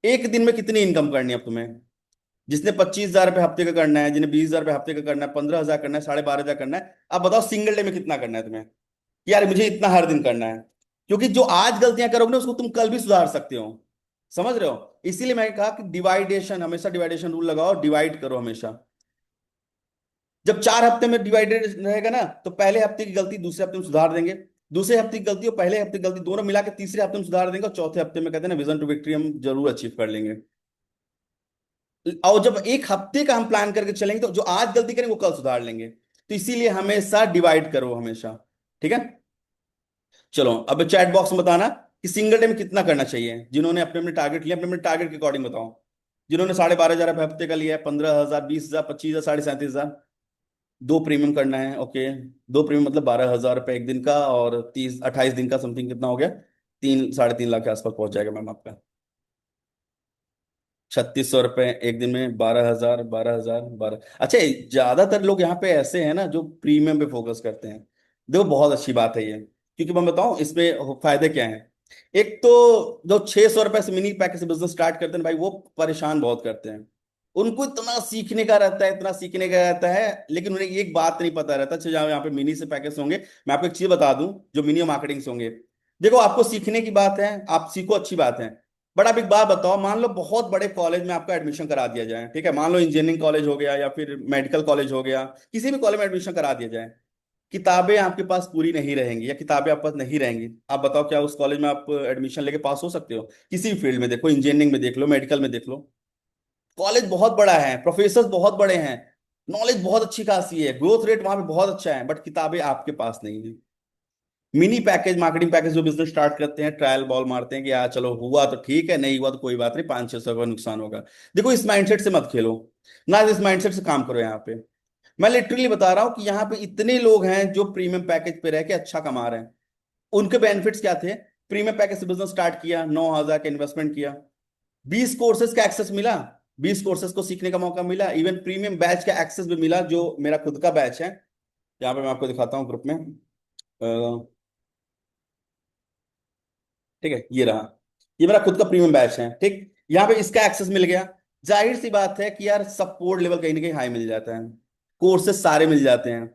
Speaker 1: एक दिन में कितनी इनकम करनी है अब तुम्हें। जिसने 25,000 रुपए हफ्ते का करना है, जिन्हें 20,000 रुपए हफ्ते का करना है, 15,000 करना है, 12,500 करना है, अब बताओ सिंगल डे में कितना करना है तुम्हें। कि यार मुझे इतना हर दिन करना है। क्योंकि जो आज गलतियां करोगे ना उसको तुम कल भी सुधार सकते हो। समझ रहे हो, इसीलिए मैंने कहा कि डिवाइडेशन, हमेशा डिवाइडेशन रूल लगाओ, डिवाइड करो हमेशा। जब 4 हफ्ते में डिवाइडेड रहेगा ना, तो पहले हफ्ते की गलती दूसरे हफ्ते में सुधार देंगे, दूसरे हफ्ते की गलती और पहले हफ्ते की गलती दोनों मिला के तीसरे हफ्ते में सुधार देंगे, और चौथे हफ्ते में कहते हैं ना विजन टू विक्ट्री हम जरूर अचीव कर लेंगे। और जब एक हफ्ते का हम प्लान करके चलेंगे तो जो आज गलती करेंगे वो कल सुधार लेंगे। तो इसीलिए हमेशा डिवाइड करो हमेशा। ठीक है। चलो अब चैट बॉक्स में बताना कि सिंगल डे में कितना करना चाहिए, जिन्होंने अपने अपने टारगेट लिए, अपने अपने टारगेट के अकॉर्डिंग बताओ। जिन्होंने 12,500 हफ्ते का लिया है, 15,000, 20,000, 25,000, 37,500, दो प्रीमियम करना है, ओके। दो प्रीमियम मतलब 12,000 रुपये एक दिन का, और 28 दिन का समथिंग कितना हो गया, 3 साढ़े 3 लाख के आसपास पहुंच जाएगा मैम आपका। 3600 रुपये एक दिन में, 12,000, 12,000, 12। अच्छा, ज्यादातर लोग यहाँ पे ऐसे हैं ना जो प्रीमियम पे फोकस करते हैं। देखो बहुत अच्छी बात है ये, क्योंकि मैं बताऊं इसमें फायदे क्या हैं। एक तो जो 600 रुपये से मिनी पैकेज से बिजनेस स्टार्ट करते हैं भाई, वो परेशान बहुत करते हैं। उनको इतना सीखने का रहता है, इतना सीखने का रहता है, लेकिन उन्हें एक बात नहीं पता रहता। अच्छा, यहाँ पे मिनी से पैकेज होंगे, मैं आपको एक चीज बता दूं, जो मिनी मार्केटिंग से होंगे। देखो आपको सीखने की बात है, आप सीखो, अच्छी बात है। बट आप एक बात बताओ, मान लो बहुत बड़े कॉलेज में आपका एडमिशन करा दिया जाए, ठीक है, मान लो इंजीनियरिंग कॉलेज हो गया या फिर मेडिकल कॉलेज हो गया, किसी भी कॉलेज में एडमिशन करा दिया जाए, किताबें आपके पास पूरी नहीं रहेंगी या किताबें आपके पास नहीं रहेंगी, आप बताओ क्या उस कॉलेज में आप एडमिशन लेके पास हो सकते हो। किसी भी फील्ड में देखो, इंजीनियरिंग में देख लो, मेडिकल में देख लो, कॉलेज बहुत बड़ा है, प्रोफेसर बहुत बड़े हैं, नॉलेज बहुत अच्छी खासी है, ग्रोथ रेट वहां पे बहुत अच्छा है, बट किताबें आपके पास नहीं है। मिनी पैकेज, मार्केटिंग पैकेज जो बिजनेस स्टार्ट करते हैं, ट्रायल बॉल मारते हैं कि यार चलो हुआ तो ठीक है, नहीं हुआ तो कोई बात नहीं, 500-600 का नुकसान होगा। देखो इस माइंडसेट से मत खेलो, ना इस माइंडसेट से काम करो यहाँ पे। मैं लिटरली बता रहा हूँ कि यहाँ पे इतने लोग हैं जो प्रीमियम पैकेज पे रह के अच्छा कमा रहे हैं। उनके बेनिफिट्स क्या थे, प्रीमियम पैकेज से बिजनेस स्टार्ट किया, 9,000 का इन्वेस्टमेंट किया, 20 कोर्सेज का एक्सेस मिला, 20 कोर्सेज को सीखने का मौका मिला, इवन प्रीमियम बैच का एक्सेस भी मिला, जो मेरा खुद का बैच है। यहाँ पे मैं आपको दिखाता हूँ ग्रुप में, ठीक है, ये रहा, ये मेरा खुद का प्रीमियम बैच है, ठीक। यहाँ पे इसका एक्सेस मिल गया। जाहिर सी बात है कि यार सपोर्ट लेवल कहीं ना कहीं हाई मिल जाता है, कोर्सेज सारे मिल जाते हैं।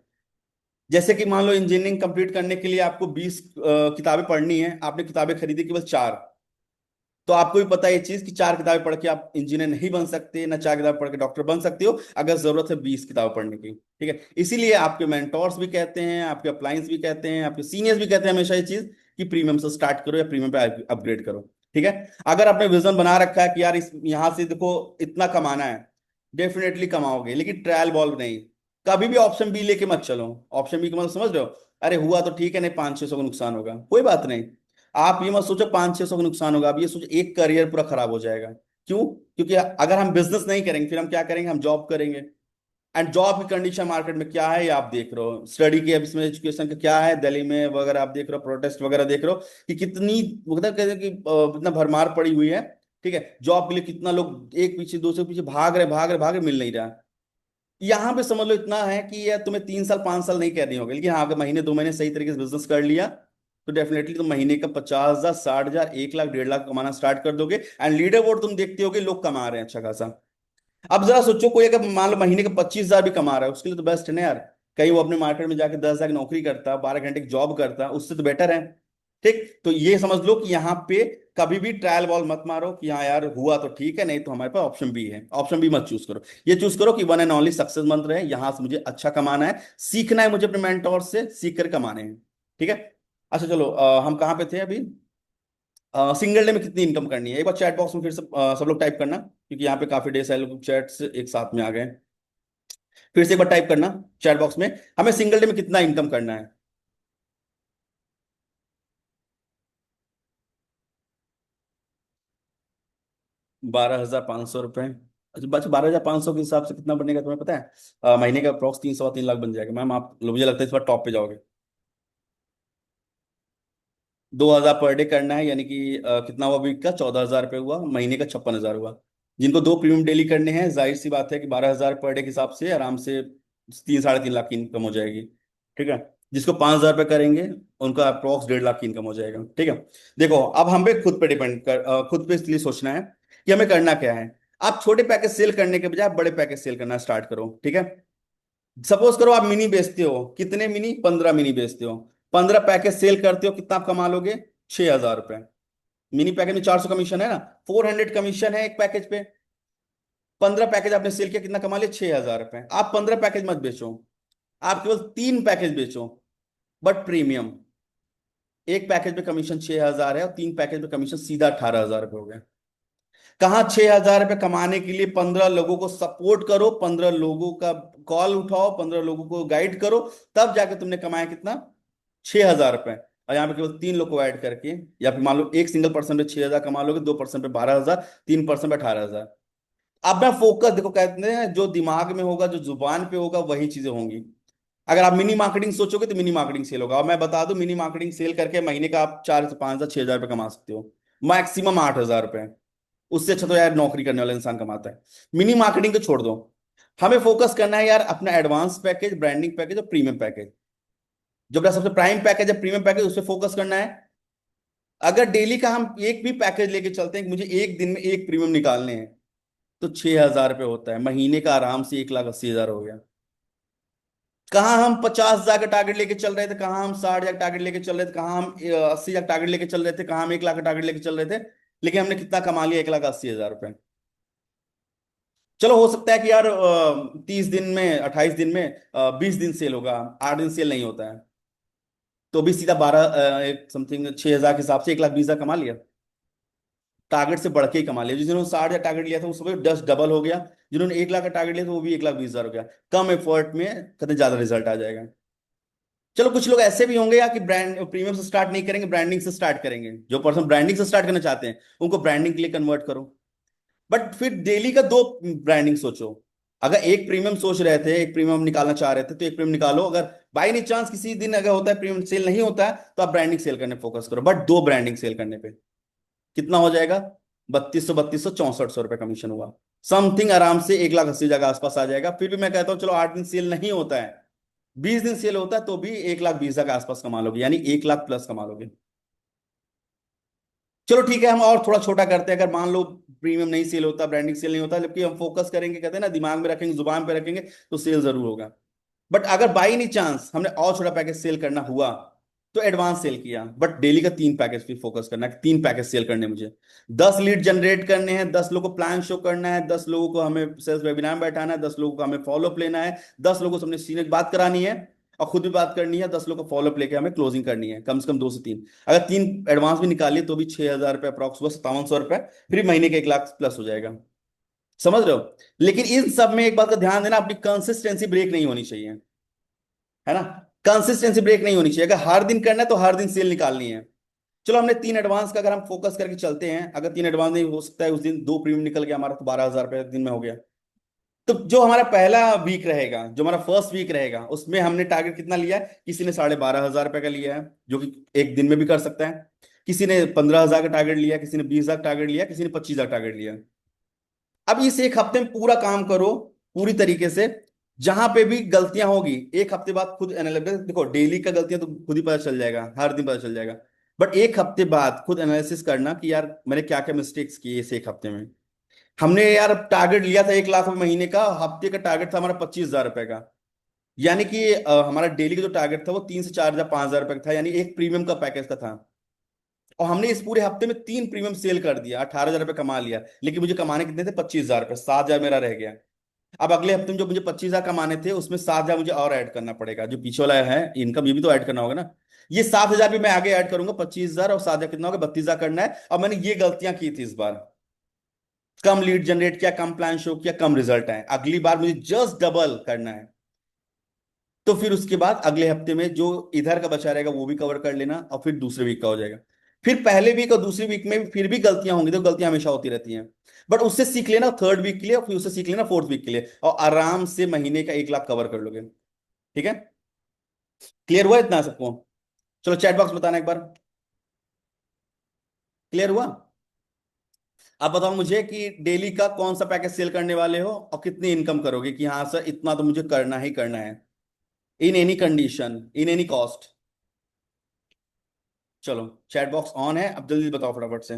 Speaker 1: जैसे कि मान लो इंजीनियरिंग कंप्लीट करने के लिए आपको 20 किताबें पढ़नी है, आपने किताबें खरीदी केवल 4, तो आपको भी पता है ये चीज कि 4 किताबें पढ़ के आप इंजीनियर नहीं बन सकते, ना 4 किताबें पढ़ के डॉक्टर बन सकते हो, अगर जरूरत है 20 किताबें पढ़ने की। ठीक है, इसीलिए आपके मेंटोर्स भी कहते हैं, आपके अपलाइंस भी कहते हैं, आपके सीनियर्स भी कहते हैं हमेशा ये चीज कि प्रीमियम से स्टार्ट करो या प्रीमियम पे अपग्रेड करो। ठीक है। अगर आपने विजन बना रखा है कि यार इस यहां से देखो इतना कमाना है, डेफिनेटली कमाओगे, लेकिन ट्रायल बॉल नहीं। कभी भी ऑप्शन बी लेके मत चलो। ऑप्शन बी का मतलब समझ रहे हो, अरे हुआ तो ठीक है, नहीं 500-600 का नुकसान होगा, कोई बात नहीं। आप ये मत सोचो 500-600 का नुकसान होगा, आप ये सोचो एक करियर पूरा खराब हो जाएगा। क्यों? क्योंकि अगर हम बिजनेस नहीं करेंगे फिर हम क्या करेंगे, हम जॉब करेंगे। एंड जॉब की कंडीशन मार्केट में क्या है ये आप देख रहे हो, स्टडी की अब इसमें एजुकेशन का क्या है दिल्ली में वगैरह, आप देख रहे हो प्रोटेस्ट वगैरह देख रहे हो कि कितनी, मतलब कहते हैं कि इतना भरमार पड़ी हुई है। ठीक है, जॉब के लिए कितना लोग एक पीछे दूसरे के पीछे भाग रहे, भाग रहे, भाग रहे, मिल नहीं रहा। यहाँ पे समझ लो इतना है कि यार तुम्हें 3 साल 5 साल नहीं करनी होगी, लेकिन हाँ अगर महीने 2 महीने सही तरीके से बिजनेस कर लिया, तो डेफिनेटली तुम महीने का 50,000, 60,000, 1 लाख, 1.5 लाख कमाना स्टार्ट कर दोगे। एंड लीडर बोर्ड तुम देखते होगे लोग कमा रहे हैं अच्छा खासा। अब जरा सोचो कोई अगर मान लो महीने का 25,000 भी कमा रहा है, उसके लिए तो बेस्ट है ना यार। कहीं वो अपने मार्केट में जाके 10,000 की नौकरी करता, 12 घंटे की जॉब करता, उससे तो बेटर है। ठीक, तो ये समझ लो कि यहाँ पे कभी भी ट्रायल बॉल मत मारो कि हाँ यार हुआ तो ठीक है, नहीं तो हमारे पास ऑप्शन बी है, ऑप्शन बी मत चूज करो। ये चूज करो कि वन एंड ओनली सक्सेस मंत्र है, यहां से मुझे अच्छा कमाना है, सीखना है मुझे अपने मेंटोर से, सीख कर कमाने हैं। ठीक है। अच्छा चलो, हम कहाँ पे थे अभी, सिंगल डे में कितनी इनकम करनी है, एक बार चैट बॉक्स में फिर से सब लोग टाइप करना, क्योंकि यहाँ पे काफी डेज है, लोग चैट से एक साथ में आ गए। फिर से एक बार टाइप करना चैट बॉक्स में, हमें सिंगल डे में कितना इनकम करना है। 12,500 रुपये। अच्छा बस 12,500 के हिसाब से कितना बनेगा तुम्हें पता है, महीने का अप्रॉक्स 3 सवा 3 लाख बन जाएगा मैम। आप मुझे लगता है इस बार टॉप पे जाओगे। 2,000 पर डे करना है, यानी कि कितना हुआ वीक का, 14,000 रुपये हुआ, महीने का 56,000 हुआ। जिनको 2 प्रीमियम डेली करने हैं, जाहिर सी बात है कि 12,000 पर डे के हिसाब से आराम से 3 साढ़े 3 लाख की इनकम हो जाएगी। ठीक है। जिसको 5,000 रुपये करेंगे उनका अप्रोक्स 1.5 लाख की इनकम हो जाएगा। ठीक है। देखो अब हम पे खुद पे डिपेंड कर खुद पे इसलिए सोचना है कि हमें करना क्या है। आप छोटे पैकेज सेल करने के बजाय बड़े पैकेज सेल करना स्टार्ट करो। ठीक है। सपोज करो आप मिनी बेचते हो, कितने मिनी, 15 मिनी बेचते हो, 15 पैकेज सेल करते हो, कितना आप कमा लोगे? 6,000 रुपए। मिनी पैकेज में 400 कमीशन है ना, 400 कमीशन है एक पैकेज पे। 15 पैकेज आपने सेल किया, कितना कमा लिया? 6,000 रुपए। आप 15 पैकेज मत बेचो, आप केवल 3 पैकेज बेचो, बट प्रीमियम। एक पैकेज पे कमीशन 6,000 है और 3 पैकेज पे कमीशन सीधा 18,000 रुपये हो गया। कहाँ 6,000 रुपये कमाने के लिए 15 लोगों को सपोर्ट करो, 15 लोगों का कॉल उठाओ, 15 लोगों को गाइड करो, तब जाके तुमने कमाया कितना? 6,000 रुपए। और यहाँ पे केवल 3 लोग को ऐड करके, या फिर मान लो एक सिंगल पर्सन पे 6,000 कमा लोगे, 2 पर्सन पे 12,000, 3 पर्सन पे 18,000। अब मैं फोकस देखो, कहते हैं जो दिमाग में होगा, जो जुबान पे होगा, वही चीजें होंगी। अगर आप मिनी मार्केटिंग सोचोगे तो मिनी मार्केटिंग सेल होगा। और मैं बता दूं, मिनी मार्केटिंग सेल करके महीने का आप 4 से 5 हजार 6,000 रुपये कमा सकते हो, मैक्सिमम 8,000 रुपये। उससे अच्छा तो यार नौकरी करने वाला इंसान कमाता है। मिनी मार्केटिंग को छोड़ दो, हमें फोकस करना है यार अपना एडवांस पैकेज, ब्रांडिंग पैकेज और प्रीमियम पैकेज। जो अपना सबसे प्राइम पैकेज है, प्रीमियम पैकेज, उस पर फोकस करना है। अगर डेली का हम एक भी पैकेज लेके चलते हैं कि मुझे एक दिन में एक प्रीमियम निकालने हैं, तो 6,000 रुपये होता है, महीने का आराम से 1,80,000 हो गया। कहाँ हम 50,000 का टारगेट लेके चल रहे थे, कहाँ हम 60,000 का टारगेट लेके चल रहे थे, कहाँ हम 80,000 का टारगेट लेके चल रहे थे, कहाँ हम 1 लाख का टारगेट लेके चल रहे थे। लेकिन हमने कितना कमा लिया? 1,80,000 रुपये। चलो हो सकता है कि यार 30 दिन में, 28 दिन में, 20 दिन सेल होगा, 8 दिन सेल नहीं होता है, तो भी सीधा 12 समथिंग 6,000 के हिसाब से 1,20,000 कमा लिया। टारगेट से बढ़ के ही कमा लिया। जिन्होंने 60,000 टारगेट लिया था वो सब 10 डबल हो गया। जिन्होंने 1 लाख का टारगेट लिया था वो भी 1,20,000 हो गया। कम एफर्ट में कतई ज्यादा रिजल्ट आ जाएगा। चलो कुछ लोग ऐसे भी होंगे यार कि ब्रांड प्रीमियम से स्टार्ट नहीं करेंगे, ब्रांडिंग से स्टार्ट करेंगे। जो पर्सन ब्रांडिंग से स्टार्ट करना चाहते हैं उनको ब्रांडिंग के लिए कन्वर्ट करो। बट फिर डेली का 2 ब्रांडिंग सोचो। अगर एक प्रीमियम सोच रहे थे, एक प्रीमियम निकालना चाह रहे थे, तो एक प्रीमियम निकालो। अगर बाई एनी चांस किसी दिन अगर होता है प्रीमियम सेल नहीं होता है, तो आप ब्रांडिंग सेल करने फोकस करो, बट 2 ब्रांडिंग सेल करने पे कितना हो जाएगा? 3,200 कमीशन हुआ। समथिंग आराम से 1,80,000 के आसपास आ जाएगा। फिर भी मैं कहता हूँ चलो 8 दिन सेल नहीं होता है, 20 दिन सेल होता है, तो भी 1,20,000 के आसपास कमा लोगे, यानी 1 लाख प्लस कमा लोगे। चलो ठीक है, हम और थोड़ा छोटा करते हैं। अगर मान लो प्रीमियम नहीं सेल होता, ब्रांडिंग सेल नहीं होता, जबकि हम फोकस करेंगे, कहते हैं ना, दिमाग में रखेंगे, जुबान पे रखेंगे, तो सेल जरूर होगा। बट अगर बाई एनी चांस हमने और छोटा पैकेज सेल करना हुआ, तो एडवांस सेल किया, बट डेली का 3 पैकेज पे फोकस करना है। 3 पैकेज सेल करने हैं मुझे, 10 लीड जनरेट करने हैं, 10 लोगों को प्लान शो करना है, 10 लोगों को हमें सेल्स वेबिनार में बैठाना है, 10 लोगों को हमें फॉलोअप लेना है, 10 लोगों से हमने सीनियर बात करानी है और खुद भी बात करनी है, 10 लोगों को फॉलोअप लेके हमें क्लोजिंग करनी है, कम से कम 2 से 3। अगर 3 एडवांस भी निकालिए तो भी 6,000 रुपये अप्रॉक्स हुआ, 5,700 रुपये। फिर महीने के 1 लाख प्लस हो जाएगा। समझ रहे हो? लेकिन इन सब में एक बात का ध्यान देना, अपनी कंसिस्टेंसी ब्रेक नहीं होनी चाहिए, है ना। कंसिस्टेंसी ब्रेक नहीं होनी चाहिए। अगर हर दिन करना है तो हर दिन सेल निकालनी है। चलो हमने 3 एडवांस का अगर हम फोकस करके चलते हैं, अगर 3 एडवांस नहीं हो सकता है, उस दिन 2 प्रीमियम निकल गया हमारा, तो 12,000 रुपये दिन में हो गया। तो जो हमारा पहला वीक रहेगा, जो हमारा फर्स्ट वीक रहेगा, उसमें हमने टारगेट कितना लिया है? किसी ने 12,500 रुपये का लिया है, जो कि एक दिन में भी कर सकता है। किसी ने 15,000 का टारगेट लिया, किसी ने 20,000 का टारगेट लिया, किसी ने 25,000 टारगेट लिया। अब इस एक हफ्ते में पूरा काम करो पूरी तरीके से। जहां पे भी गलतियां होगी, एक हफ्ते बाद खुद एनालिसिस, देखो डेली का गलतियां तो खुद ही पता चल जाएगा, हर दिन पता चल जाएगा। बट एक हफ्ते बाद खुद एनालिसिस करना कि यार मैंने क्या क्या मिस्टेक्स किए इस एक हफ्ते में। हमने यार टारगेट लिया था 1 लाख रुपए महीने का, हफ्ते का टारगेट था हमारा 25,000 रुपए का। यानी कि हमारा डेली का जो टारगेट था वो 3 से 4 हजार 5,000 रुपए का था, यानी एक प्रीमियम का पैकेज का था। और हमने इस पूरे हफ्ते में 3 प्रीमियम सेल कर दिया, 18,000 रुपये कमा लिया। लेकिन मुझे कमाने कितने थे? 25,000 रुपये, 7,000 मेरा रह गया। अब अगले हफ्ते में जो मुझे 25,000 कमाने थे, उसमें 7,000 मुझे और ऐड करना पड़ेगा। जो पीछे वाला है इनकम, ये भी तो ऐड करना होगा ना। ये 7,000 भी मैं आगे ऐड करूंगा, 25,000 और 7,000 कितना होगा? 32,000 करना है। और मैंने ये गलतियां की थी इस बार, कम लीड जनरेट किया, कम प्लान शो किया, कम रिजल्ट आए। अगली बार मुझे जस्ट डबल करना है। तो फिर उसके बाद अगले हफ्ते में जो इधर का बचा रहेगा वो भी कवर कर लेना, और फिर दूसरे वीक का हो जाएगा। फिर पहले वीक और दूसरे वीक में फिर भी गलतियां होंगी, तो गलतियां हमेशा होती रहती हैं। बट उससे सीख लेना 3rd वीक के लिए, और फिर उससे सीख लेना 4th वीक के लिए, और आराम से महीने का 1 लाख कवर कर लोगे। ठीक है। क्लियर हुआ इतना सबको? चलो चैट बॉक्स बताना एक बार, क्लियर हुआ? अब बताओ मुझे कि डेली का कौन सा पैकेज सेल करने वाले हो और कितनी इनकम करोगे, कि हाँ सर इतना तो मुझे करना ही करना है, in any condition, in any cost. चलो चैट बॉक्स ऑन है, अब जल्दी बताओ फटाफट से।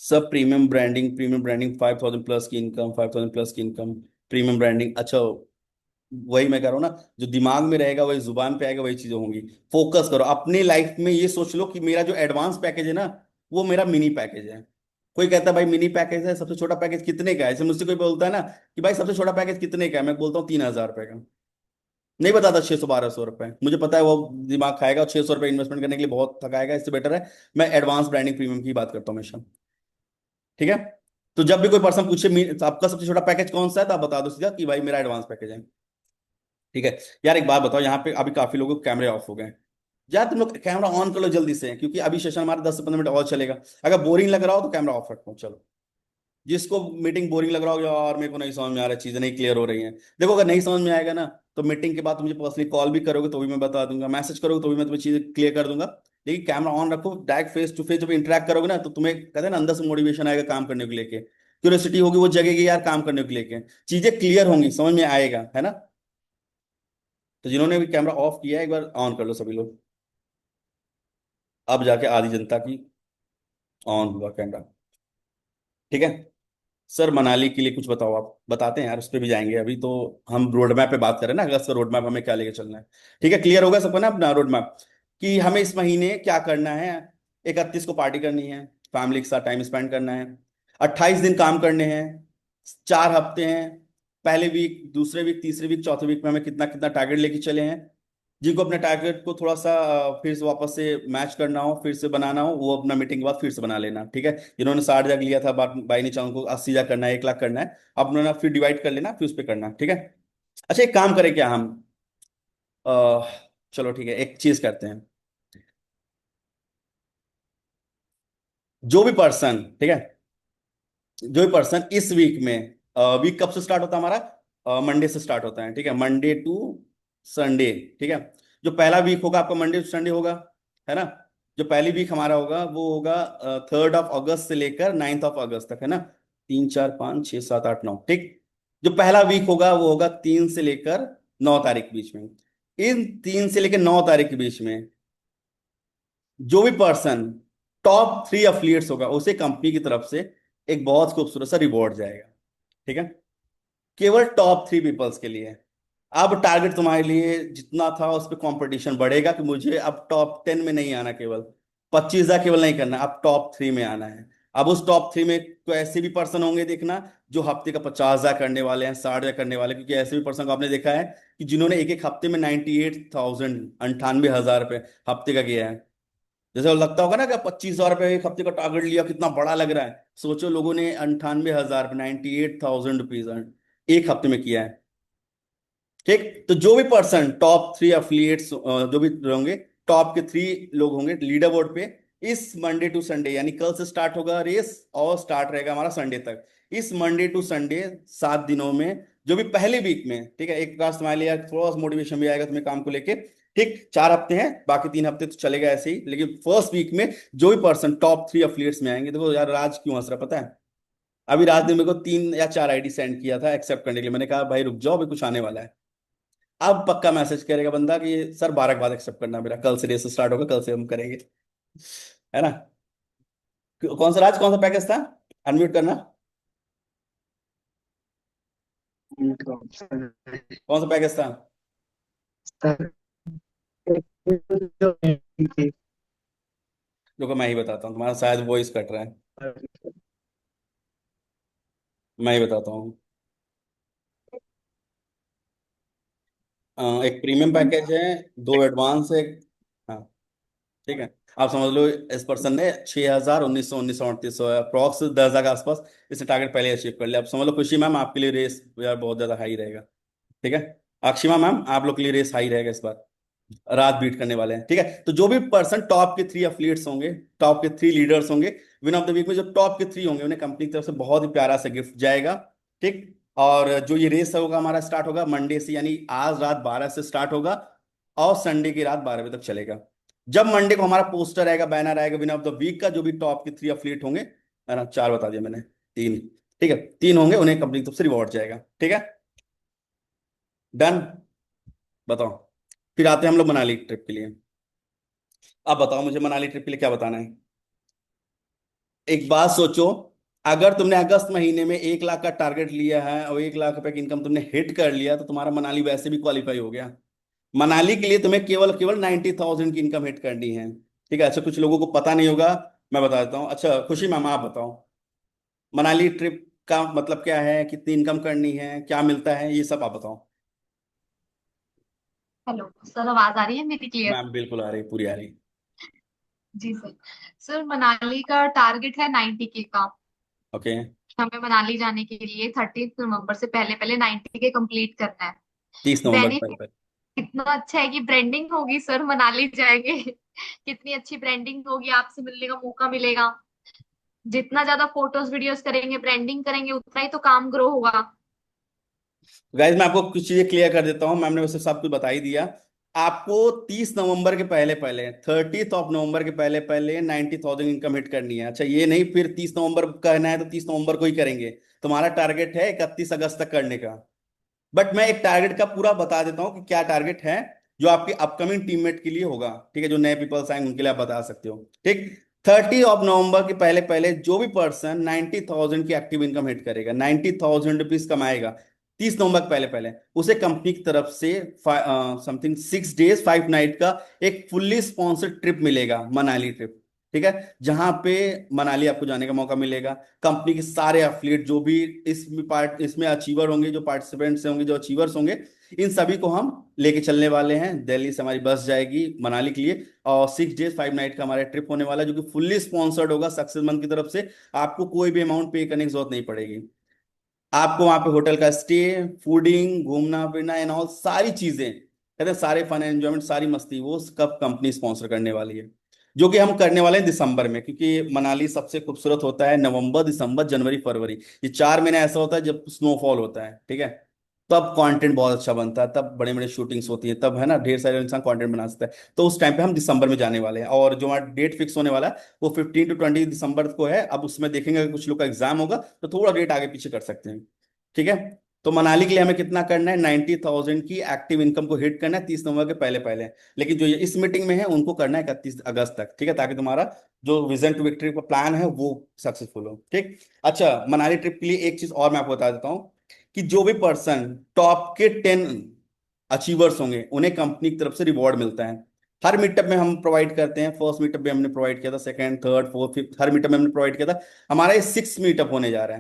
Speaker 1: सब प्रीमियम ब्रांडिंग 5,000 प्लस की इनकम, 5,000 प्लस की इनकम, प्रीमियम ब्रांडिंग। अच्छा, वही मैं कह रहा हूँ ना, जो दिमाग में रहेगा वही जुबान पे आएगा, वही चीजें होंगी। फोकस करो अपनी लाइफ में, ये सोच लो कि मेरा जो एडवांस पैकेज है ना, वो मेरा मिनी पैकेज है। कोई कहता है भाई मिनी पैकेज है, सबसे छोटा पैकेज कितने का है, जैसे मुझसे कोई बोलता है ना कि भाई सबसे छोटा पैकेज कितने का है, मैं बोलता हूँ 3,000 रुपए का। नहीं बताता 600 1200 रुपए, मुझे पता है वो दिमाग खाएगा, 600 रुपए इन्वेस्टमेंट करने के लिए बहुत थकाएगा, इससे बेटर है मैं एडवांस ब्रांडिंग प्रीमियम की बात करता हूँ हमेशा। ठीक है। तो जब भी कोई पर्सन पूछे तो आपका सबसे छोटा पैकेज कौन सा है, तो आप बता दो सीधा कि भाई मेरा एडवांस पैकेज है। ठीक है। यार एक बात बताओ, यहाँ पे अभी काफी लोगों के कैमरे ऑफ हो गए हैं। यार तुम लोग कैमरा ऑन कर लो जल्दी से, क्योंकि अभी सेशन हमारा 10 से 15 मिनट और चलेगा। अगर बोरिंग लग रहा हो तो कैमरा ऑफ रखो, चलो। जिसको मीटिंग बोरिंग लग रहा हो, यार मेरे को नहीं समझ में आ रहा है, चीजें नहीं क्लियर हो रही हैं, देखो अगर नहीं समझ में आएगा ना, तो मीटिंग के बाद तुम मुझे पर्सनली कॉल भी करोगे तो भी मैं बता दूंगा, मैसेज करोगे तो भी मैं तुम्हें चीजें क्लियर कर दूंगा। लेकिन कैमरा ऑन रखो, डायरेक्ट फेस टू फेस जब इंटरेक्ट करोगे ना, तो तुम्हें कहते हैं ना अंदर से मोटिवेशन आएगा काम करने को लेके, क्यूरियोसिटी होगी वो जगेगी यार काम करने को लेके, चीजें क्लियर होंगी, समझ में आएगा, है ना। तो जिन्होंने भी कैमरा ऑफ किया है एक बार ऑन कर लो सभी लोग। अब जाके आधी जनता की ऑन हुआ कैमरा। ठीक है। सर मनाली के लिए कुछ बताओ, आप बताते हैं यार, उस पर भी जाएंगे अभी तो। हम रोड मैप पे बात करें ना, अगस्त का रोड मैप हमें क्या लेके चलना है। ठीक है, क्लियर होगा सबको ना अपना रोड मैप, कि हमें इस महीने क्या करना है। 31 को पार्टी करनी है, फैमिली के साथ टाइम स्पेंड करना है, 28 दिन काम करने हैं, 4 हफ्ते हैं, पहले वीक, दूसरे वीक, तीसरे वीक, चौथे वीक में हमें कितना कितना टारगेट लेके चले हैं। जिनको अपने टारगेट को थोड़ा सा फिर से वापस से मैच करना हो, फिर से बनाना हो, वो अपना मीटिंग के बाद फिर से बना लेना। ठीक है। जिन्होंने 60 हजार लिया था, बाई नहीं चाह उनको 80 हजार करना है, 1 लाख करना है, अब उन्होंने फिर डिवाइड कर लेना, फिर उस पर करना। ठीक है। अच्छा एक काम करें क्या हम, अह, चलो ठीक है, एक चीज करते हैं। जो भी पर्सन, ठीक है, जो भी पर्सन इस वीक में, वीक कब से स्टार्ट होता है हमारा, मंडे से स्टार्ट होता है, ठीक है, मंडे टू संडे। ठीक है। जो पहला वीक होगा आपका मंडे टू संडे होगा, है ना। जो पहली वीक हमारा होगा वो होगा 3 अगस्त से लेकर 9 अगस्त तक, है ना। 3 4 5 6 7 8 9, ठीक। जो पहला वीक होगा वो होगा 3 से लेकर 9 तारीख के बीच में। इन 3 से लेकर 9 तारीख के बीच में जो भी पर्सन टॉप 3 एफिलिएट्स होगा, उसे कंपनी की तरफ से एक बहुत खूबसूरत सा रिवॉर्ड जाएगा। ठीक है। केवल टॉप 3 पीपल्स के लिए। अब टारगेट तुम्हारे लिए जितना था उस पर कंपटीशन बढ़ेगा, कि मुझे अब टॉप 10 में नहीं आना, केवल 25 हजार केवल नहीं करना, अब टॉप 3 में आना है। अब उस टॉप 3 में तो ऐसे भी पर्सन होंगे देखना, जो हफ्ते का 50 हजार करने वाले हैं, 60 हजार करने वाले, क्योंकि ऐसे भी पर्सन को आपने देखा है कि जिन्होंने एक एक हफ्ते में 98,000, 98 हजार रुपये हफ्ते का किया है। जैसे वो लगता होगा ना कि 25 हजार रुपये एक हफ्ते का टारगेट लिया, कितना बड़ा लग रहा है, सोचो लोगों ने 98 हजार, 98,000 रुपीज एक हफ्ते में किया है। ठीक। तो जो भी पर्सन टॉप 3 एफिलिएट्स जो भी होंगे, टॉप के 3 लोग होंगे लीडर बोर्ड पे, इस मंडे टू संडे, यानी कल से स्टार्ट होगा रेस और स्टार्ट रहेगा हमारा संडे तक, इस मंडे टू संडे 7 दिनों में, जो भी पहले वीक में, ठीक है, एक बार स्माइल या थोड़ा सा मोटिवेशन भी आएगा तुम्हें काम को लेके। ठीक, 4 हफ्ते हैं, बाकी 3 हफ्ते तो चलेगा ऐसे ही, लेकिन फर्स्ट वीक में जो भी पर्सन टॉप 3 एफिलिएट्स में आएंगे, देखो यार राज क्यों हंस रहा है, पता है, अभी राज ने मेरे को 3 या 4 आईडी सेंड किया था एक्सेप्ट करने के लिए, मैंने कहा भाई रुक जाओ, अभी कुछ आने वाला है। अब पक्का मैसेज करेगा बंदा कि सर 12 के बाद एक्सेप्ट करना मेरा, कल से रेस स्टार्ट होगा, कल से हम करेंगे, है ना। कौन सा राज, कौन सा पैकेज था, अनम्यूट करना। कौन सा पैकेज था। रुको मैं ही बताता हूँ, तुम्हारा शायद वॉइस कट रहा है, मैं ही बताता हूँ। एक प्रीमियम पैकेज है, 2 एडवांस है, हाँ। ठीक है। आप समझ लो इस पर्सन ने 6,000, 1,900, 1,900, 1,900 अप्रॉक्स 10,000 के आसपास इसने टारगेट पहले अचीव कर लिया। आप समझ लो खुशी मैम आपके लिए रेस यार बहुत ज्यादा हाई रहेगा। ठीक है। अक्षिमा मैम आप लोग के लिए रेस हाई रहेगा इस बार, रात बीट करने वाले हैं। ठीक है। तो जो भी पर्सन टॉप के 3 एफिलिएट्स होंगे, टॉप के 3 लीडर्स होंगे, विन ऑफ द वीक में जो टॉप के 3 होंगे, उन्हें कंपनी की तरफ से बहुत ही प्यारा सा गिफ्ट जाएगा। ठीक। और जो ये रेस होगा हमारा स्टार्ट होगा मंडे से, यानी आज रात 12 से स्टार्ट होगा और संडे की रात 12 बजे तक चलेगा। जब मंडे को हमारा पोस्टर आएगा, बैनर आएगा विनर ऑफ द वीक का, जो भी टॉप के 3 एथलीट होंगे, है ना, 4 बता दिया मैंने, 3, ठीक है, 3 होंगे, उन्हें कंपनी की तरफ से रिवॉर्ड जाएगा, ठीक है, डन। बताओ, फिर आते हैं हम लोग मनाली ट्रिप के लिए। अब बताओ मुझे मनाली ट्रिप के लिए क्या बताना है। एक बात सोचो, अगर तुमने अगस्त महीने में 1 लाख का टारगेट लिया है और 1 लाख रुपए की इनकम तुमने हिट कर लिया, तो तुम्हारा मनाली वैसे भी क्वालिफाई हो गया। मनाली के लिए तुम्हें केवल केवल 90,000 की इनकम हिट करनी है, ठीक है। अच्छा, कुछ लोगों को पता नहीं होगा, मैं बता देता हूँ। अच्छा खुशी मैम, आप बताओ मनाली ट्रिप का मतलब क्या है, कितनी इनकम करनी है, क्या मिलता है, ये सब आप बताओ।
Speaker 3: हेलो सर, आवाज आ रही है मेरी क्लियर?
Speaker 1: मैम बिल्कुल आ रही, पूरी आ रही।
Speaker 3: जी सर। सर मनाली का टारगेट है 90K का।
Speaker 1: ओके।
Speaker 3: हमें मनाली जाने के लिए 30 नवंबर से पहले पहले 90K कंप्लीट करना है।
Speaker 1: 30 नवंबर से पहले
Speaker 3: बेनिफिट
Speaker 1: पहले।
Speaker 3: इतना अच्छा है कि ब्रांडिंग होगी सर, मनाली जाएंगे कितनी अच्छी ब्रांडिंग होगी, आपसे मिलने का मौका मिलेगा। जितना ज्यादा फोटोज वीडियोस करेंगे, ब्रांडिंग करेंगे, उतना ही तो काम ग्रो होगा।
Speaker 1: गाइज मैं आपको कुछ चीजें क्लियर कर देता हूँ, मैम ने वैसे सब कुछ बता ही दिया। आपको 30 नवंबर के पहले पहले, 30th ऑफ नवंबर के पहले पहले 90,000 इनकम हिट करनी है। अच्छा ये नहीं फिर 30 नवंबर करना है तो 30 नवंबर को ही करेंगे, तुम्हारा टारगेट है 31 अगस्त तक करने का। बट मैं एक टारगेट का पूरा बता देता हूँ कि क्या टारगेट है, जो आपकी अपकमिंग टीममेट के लिए होगा, ठीक है, जो नए पीपल्स आएंगे उनके लिए आप बता सकते हो, ठीक। 30 ऑफ नवंबर के पहले पहले जो भी पर्सन 90,000 की एक्टिव इनकम हिट करेगा, 90,000 रुपीज कमाएगा 30 नवंबर के पहले पहले, उसे कंपनी की तरफ से समथिंग 6 डेज 5 नाइट का एक फुल्ली स्पॉन्सर्ड ट्रिप मिलेगा, मनाली ट्रिप, ठीक है। जहां पे मनाली आपको जाने का मौका मिलेगा। कंपनी के सारे एथलीट जो भी इसमें अचीवर होंगे, जो पार्टिसिपेंट्स होंगे, जो अचीवर्स होंगे, इन सभी को हम लेके चलने वाले हैं। दिल्ली से हमारी बस जाएगी मनाली के लिए, और 6 डेज 5 नाइट का हमारा ट्रिप होने वाला है, जो कि फुल्ली स्पॉन्सर्ड होगा सक्सेस मंथ की तरफ से। आपको कोई भी अमाउंट पे करने की जरूरत नहीं पड़ेगी। आपको वहां पे होटल का स्टे, फूडिंग, घूमना फिरना एंड ऑल सारी चीजें, कहते हैं सारे फन एंजॉयमेंट, सारी मस्ती, वो कब कंपनी स्पॉन्सर करने वाली है, जो कि हम करने वाले हैं दिसंबर में। क्योंकि मनाली सबसे खूबसूरत होता है नवंबर, दिसंबर, जनवरी, फरवरी, ये 4 महीने ऐसा होता है जब स्नोफॉल होता है, ठीक है। तब कंटेंट बहुत अच्छा बनता है, तब बड़े बड़े शूटिंग्स होती है, तब है ना ढेर सारे इंसान कंटेंट बना सकता है। तो उस टाइम पे हम दिसंबर में जाने वाले हैं, और जो हमारा डेट फिक्स होने वाला है वो 15 to 20 दिसंबर को है। अब उसमें देखेंगे अगर कुछ लोग का एग्जाम होगा तो थोड़ा डेट आगे पीछे कर सकते हैं, ठीक है। तो मनाली के लिए हमें कितना करना है, 90,000 की एक्टिव इनकम को हिट करना है 30 नवंबर के पहले पहले। लेकिन जो ये इस मीटिंग में है उनको करना है 31 अगस्त तक, ठीक है, ताकि तुम्हारा जो विजन टू विक्ट्री का प्लान है वो सक्सेसफुल हो, ठीक। अच्छा मनाली ट्रिप के लिए एक चीज और मैं आपको बता देता हूँ, कि जो भी पर्सन टॉप के 10 अचीवर्स होंगे उन्हें कंपनी की तरफ से रिवॉर्ड मिलता है। हर मीटअप में हम प्रोवाइड करते हैं, फर्स्ट मीटअप में हमने प्रोवाइड किया था, सेकंड, थर्ड, फोर्थ, फिफ्थ, हर मीटअप में हमने प्रोवाइड किया था। हमारा ये 6 मीटअप होने जा रहा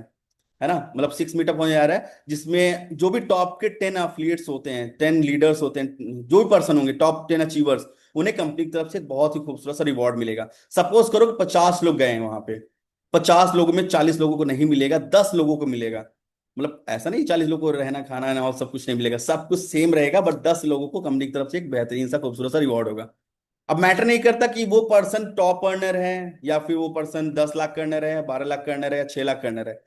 Speaker 1: है ना, मतलब 6 मीटअप होने जा रहा है, जिसमें जो भी टॉप के 10 एथलीट्स होते हैं, 10 लीडर्स होते हैं, जो भी पर्सन होंगे टॉप 10 अचीवर्स, उन्हें कंपनी की तरफ से एक बहुत ही खूबसूरत सा रिवॉर्ड मिलेगा। सपोज करो कि 50 लोग गए हैं वहां पे, 50 लोगों में 40 लोगों को नहीं मिलेगा, 10 लोगों को मिलेगा। मतलब ऐसा नहीं 40 लोगों को रहना खाना है और सब कुछ नहीं मिलेगा, सब कुछ सेम रहेगा, बट 10 लोगों को कंपनी की तरफ से एक बेहतरीन सा खूबसूरत सा रिवॉर्ड होगा। अब मैटर नहीं करता कि वो पर्सन टॉप अर्नर है, या फिर वो पर्सन 10 लाख का अर्नर है, 12 लाख का अर्नर है, या 6 लाख का अर्नर है।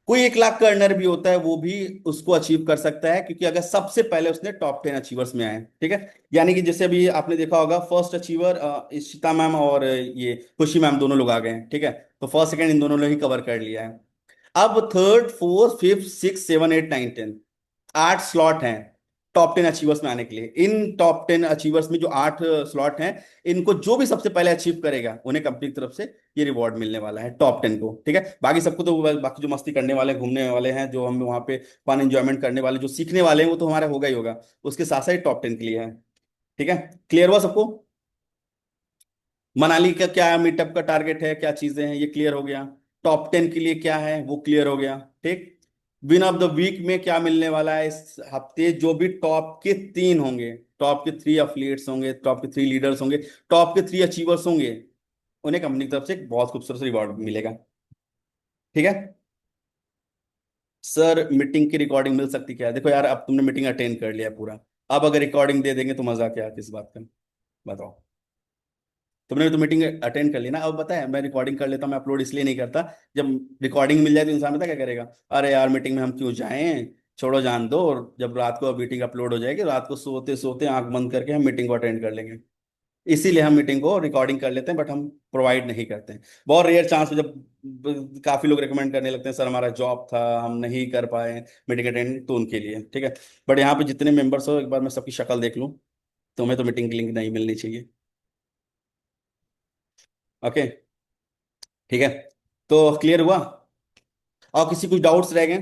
Speaker 1: कोई 1 लाख का अर्नर भी होता है, वो भी उसको अचीव कर सकता है, क्योंकि अगर सबसे पहले उसने टॉप 10 अचीवर्स में आए, ठीक है। यानी कि जैसे अभी आपने देखा होगा फर्स्ट अचीवर इशिता मैम और ये खुशी मैम दोनों लोग आ गए हैं, ठीक है। तो फर्स्ट सेकंड इन दोनों ने ही कवर कर लिया है। अब third, fourth, fifth, six, seven, eight, nine, 10, 8 slot हैं टॉप 10 अचीवर्स में आने के लिए। इन टॉप 10 अचीवर्स में जो 8 स्लॉट हैं, इनको जो भी सबसे पहले अचीव करेगा उन्हें कंपनी की तरफ से ये रिवॉर्ड मिलने वाला है, टॉप 10 को, ठीक है। बाकी सबको तो बाकी जो मस्ती करने वाले हैं, घूमने वाले हैं, जो हम वहाँ पे फन एंजॉयमेंट करने वाले, जो सीखने वाले हैं, वो तो हमारा होगा ही होगा। उसके साथ साथ टॉप 10 के लिए है, ठीक है। क्लियर हुआ सबको? मनाली का क्या मीटअप का टारगेट है, क्या चीजें हैं, ये क्लियर हो गया। टॉप 10 के लिए क्या है वो क्लियर हो गया, ठीक। विन ऑफ द वीक में क्या मिलने वाला है इस हफ्ते, जो भी टॉप के 3 होंगे, टॉप के 3 एथलीट्स होंगे, टॉप के 3 लीडर्स होंगे, टॉप के 3 अचीवर्स होंगे, उन्हें कंपनी की तरफ से एक बहुत खूबसूरत रिवॉर्ड मिलेगा, ठीक है। सर मीटिंग की रिकॉर्डिंग मिल सकती क्या है? देखो यार, अब तुमने मीटिंग अटेंड कर लिया पूरा, अब अगर रिकॉर्डिंग दे देंगे तो मजा क्या है इस बात का, बताओ। तुमने तो मीटिंग अटेंड कर ली ना, अब पता है मैं रिकॉर्डिंग कर लेता हूँ, मैं अपलोड इसलिए नहीं करता। जब रिकॉर्डिंग मिल जाए तो इंसान पता क्या करेगा, अरे यार मीटिंग में हम क्यों जाएं, छोड़ो जान दो, और जब रात को मीटिंग अपलोड हो जाएगी रात को सोते सोते आंख बंद करके हम मीटिंग को अटेंड कर लेंगे। इसीलिए हम मीटिंग को रिकॉर्डिंग कर लेते हैं, बट हम प्रोवाइड नहीं करते हैं। बहुत रेयर चांस में जब काफी लोग रिकमेंड करने लगते हैं सर हमारा जॉब था हम नहीं कर पाए मीटिंग अटेंड, तो उनके लिए ठीक है। बट यहाँ पे जितने मेंबर्स हो एक बार मैं सबकी शक्ल देख लूँ, तुम्हें तो मीटिंग की लिंक नहीं मिलनी चाहिए। ओके, ठीक है, तो क्लियर हुआ? और किसी कुछ डाउट्स रह गए?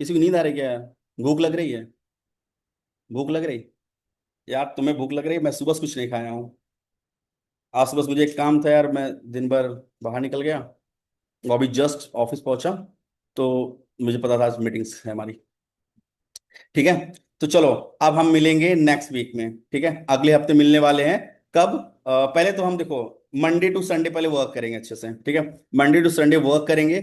Speaker 1: किसी को नींद आ रही क्या? भूख लग रही है? भूख लग रही? यार तुम्हें भूख लग रही है, मैं सुबह से कुछ नहीं खाया हूँ। आज सुबह से मुझे एक काम था यार, मैं दिन भर बाहर निकल गया, वो अभी जस्ट ऑफिस पहुंचा, तो मुझे पता था आज मीटिंग्स है हमारी। ठीक है, तो चलो अब हम मिलेंगे नेक्स्ट वीक में, ठीक है, अगले हफ्ते मिलने वाले हैं। कब? पहले तो हम देखो मंडे टू संडे पहले वर्क करेंगे अच्छे से, ठीक है, मंडे टू संडे वर्क करेंगे।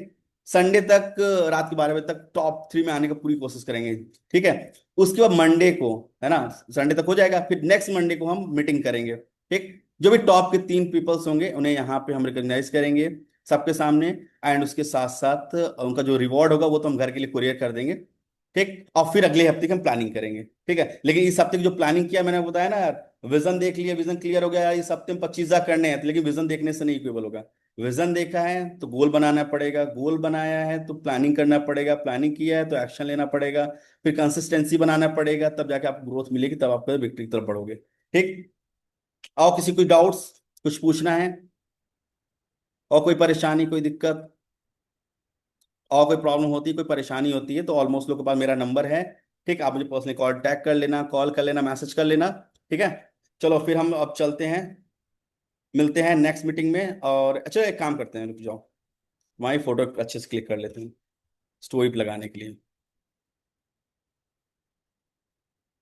Speaker 1: संडे तक रात के 12 बजे तक टॉप 3 में आने की पूरी कोशिश करेंगे, ठीक है। उसके बाद मंडे को, है ना, संडे तक हो जाएगा, फिर नेक्स्ट मंडे को हम मीटिंग करेंगे, ठीक। जो भी टॉप के 3 पीपल्स होंगे उन्हें यहाँ पे हम रिकॉग्नाइज करेंगे सबके सामने, एंड उसके साथ साथ उनका जो रिवॉर्ड होगा वो तो हम घर के लिए कुरियर कर देंगे, ठीक। और फिर अगले हफ्ते की हम प्लानिंग करेंगे, ठीक है। लेकिन इस हफ्ते की जो प्लानिंग किया मैंने बताया ना यार, विजन देख लिया, विजन क्लियर हो गया यार, इस हफ्ते में 25,000 करने हैं, लेकिन विजन देखने से नहीं इक्वेबल होगा। विजन देखा है तो गोल बनाना पड़ेगा, गोल बनाया है तो प्लानिंग करना पड़ेगा, प्लानिंग किया है तो एक्शन लेना पड़ेगा, फिर कंसिस्टेंसी बनाना पड़ेगा, तब जाके आपको ग्रोथ मिलेगी, तब आप विक्ट्री की तरफ बढ़ोगे, ठीक। और किसी कोई डाउट्स, कुछ पूछना है, और कोई परेशानी कोई दिक्कत, और कोई प्रॉब्लम होती है कोई परेशानी होती है तो ऑलमोस्ट लोग के पास मेरा नंबर है, ठीक। आप मुझे पर्सनली कांटेक्ट कर लेना, कॉल कर लेना, मैसेज कर लेना, ठीक है। चलो फिर हम अब चलते हैं, मिलते हैं नेक्स्ट मीटिंग में। और अच्छा एक काम करते हैं, रुक जाओ, वहीं फोटो अच्छे से क्लिक कर लेते हैं स्टोरी पे लगाने के लिए।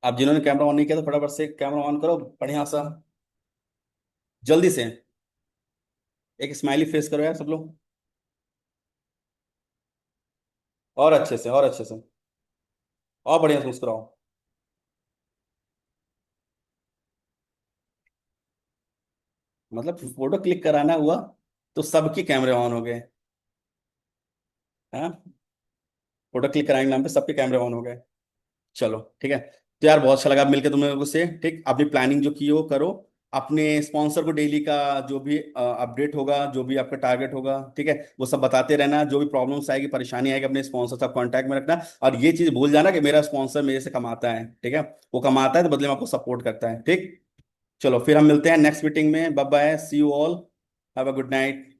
Speaker 1: आप जिन्होंने कैमरा ऑन नहीं किया तो फटाफट से कैमरा ऑन करो बढ़िया सा, जल्दी से। एक स्माइली फेस करो यार सब लोग, और अच्छे से, और अच्छे से, और बढ़िया से मुस्कुराओ। मतलब फोटो क्लिक कराना हुआ तो सबके कैमरे ऑन हो गए, हाँ, फोटो क्लिक कराने के नाम पे सबके कैमरे ऑन हो गए। चलो ठीक है, तो यार बहुत अच्छा लगा मिलकर तुम लोगों से, ठीक। अपनी प्लानिंग जो की हो करो, अपने स्पॉन्सर को डेली का जो भी अपडेट होगा, जो भी आपका टारगेट होगा, ठीक है, वो सब बताते रहना, जो भी प्रॉब्लम्स आएगी परेशानी आएगी अपने स्पॉन्सर से कांटेक्ट में रखना। और ये चीज भूल जाना कि मेरा स्पॉन्सर मेरे से कमाता है, ठीक है, वो कमाता है तो बदले में आपको सपोर्ट करता है, ठीक। चलो फिर हम मिलते हैं नेक्स्ट मीटिंग में, bye bye, see you all, have a good night.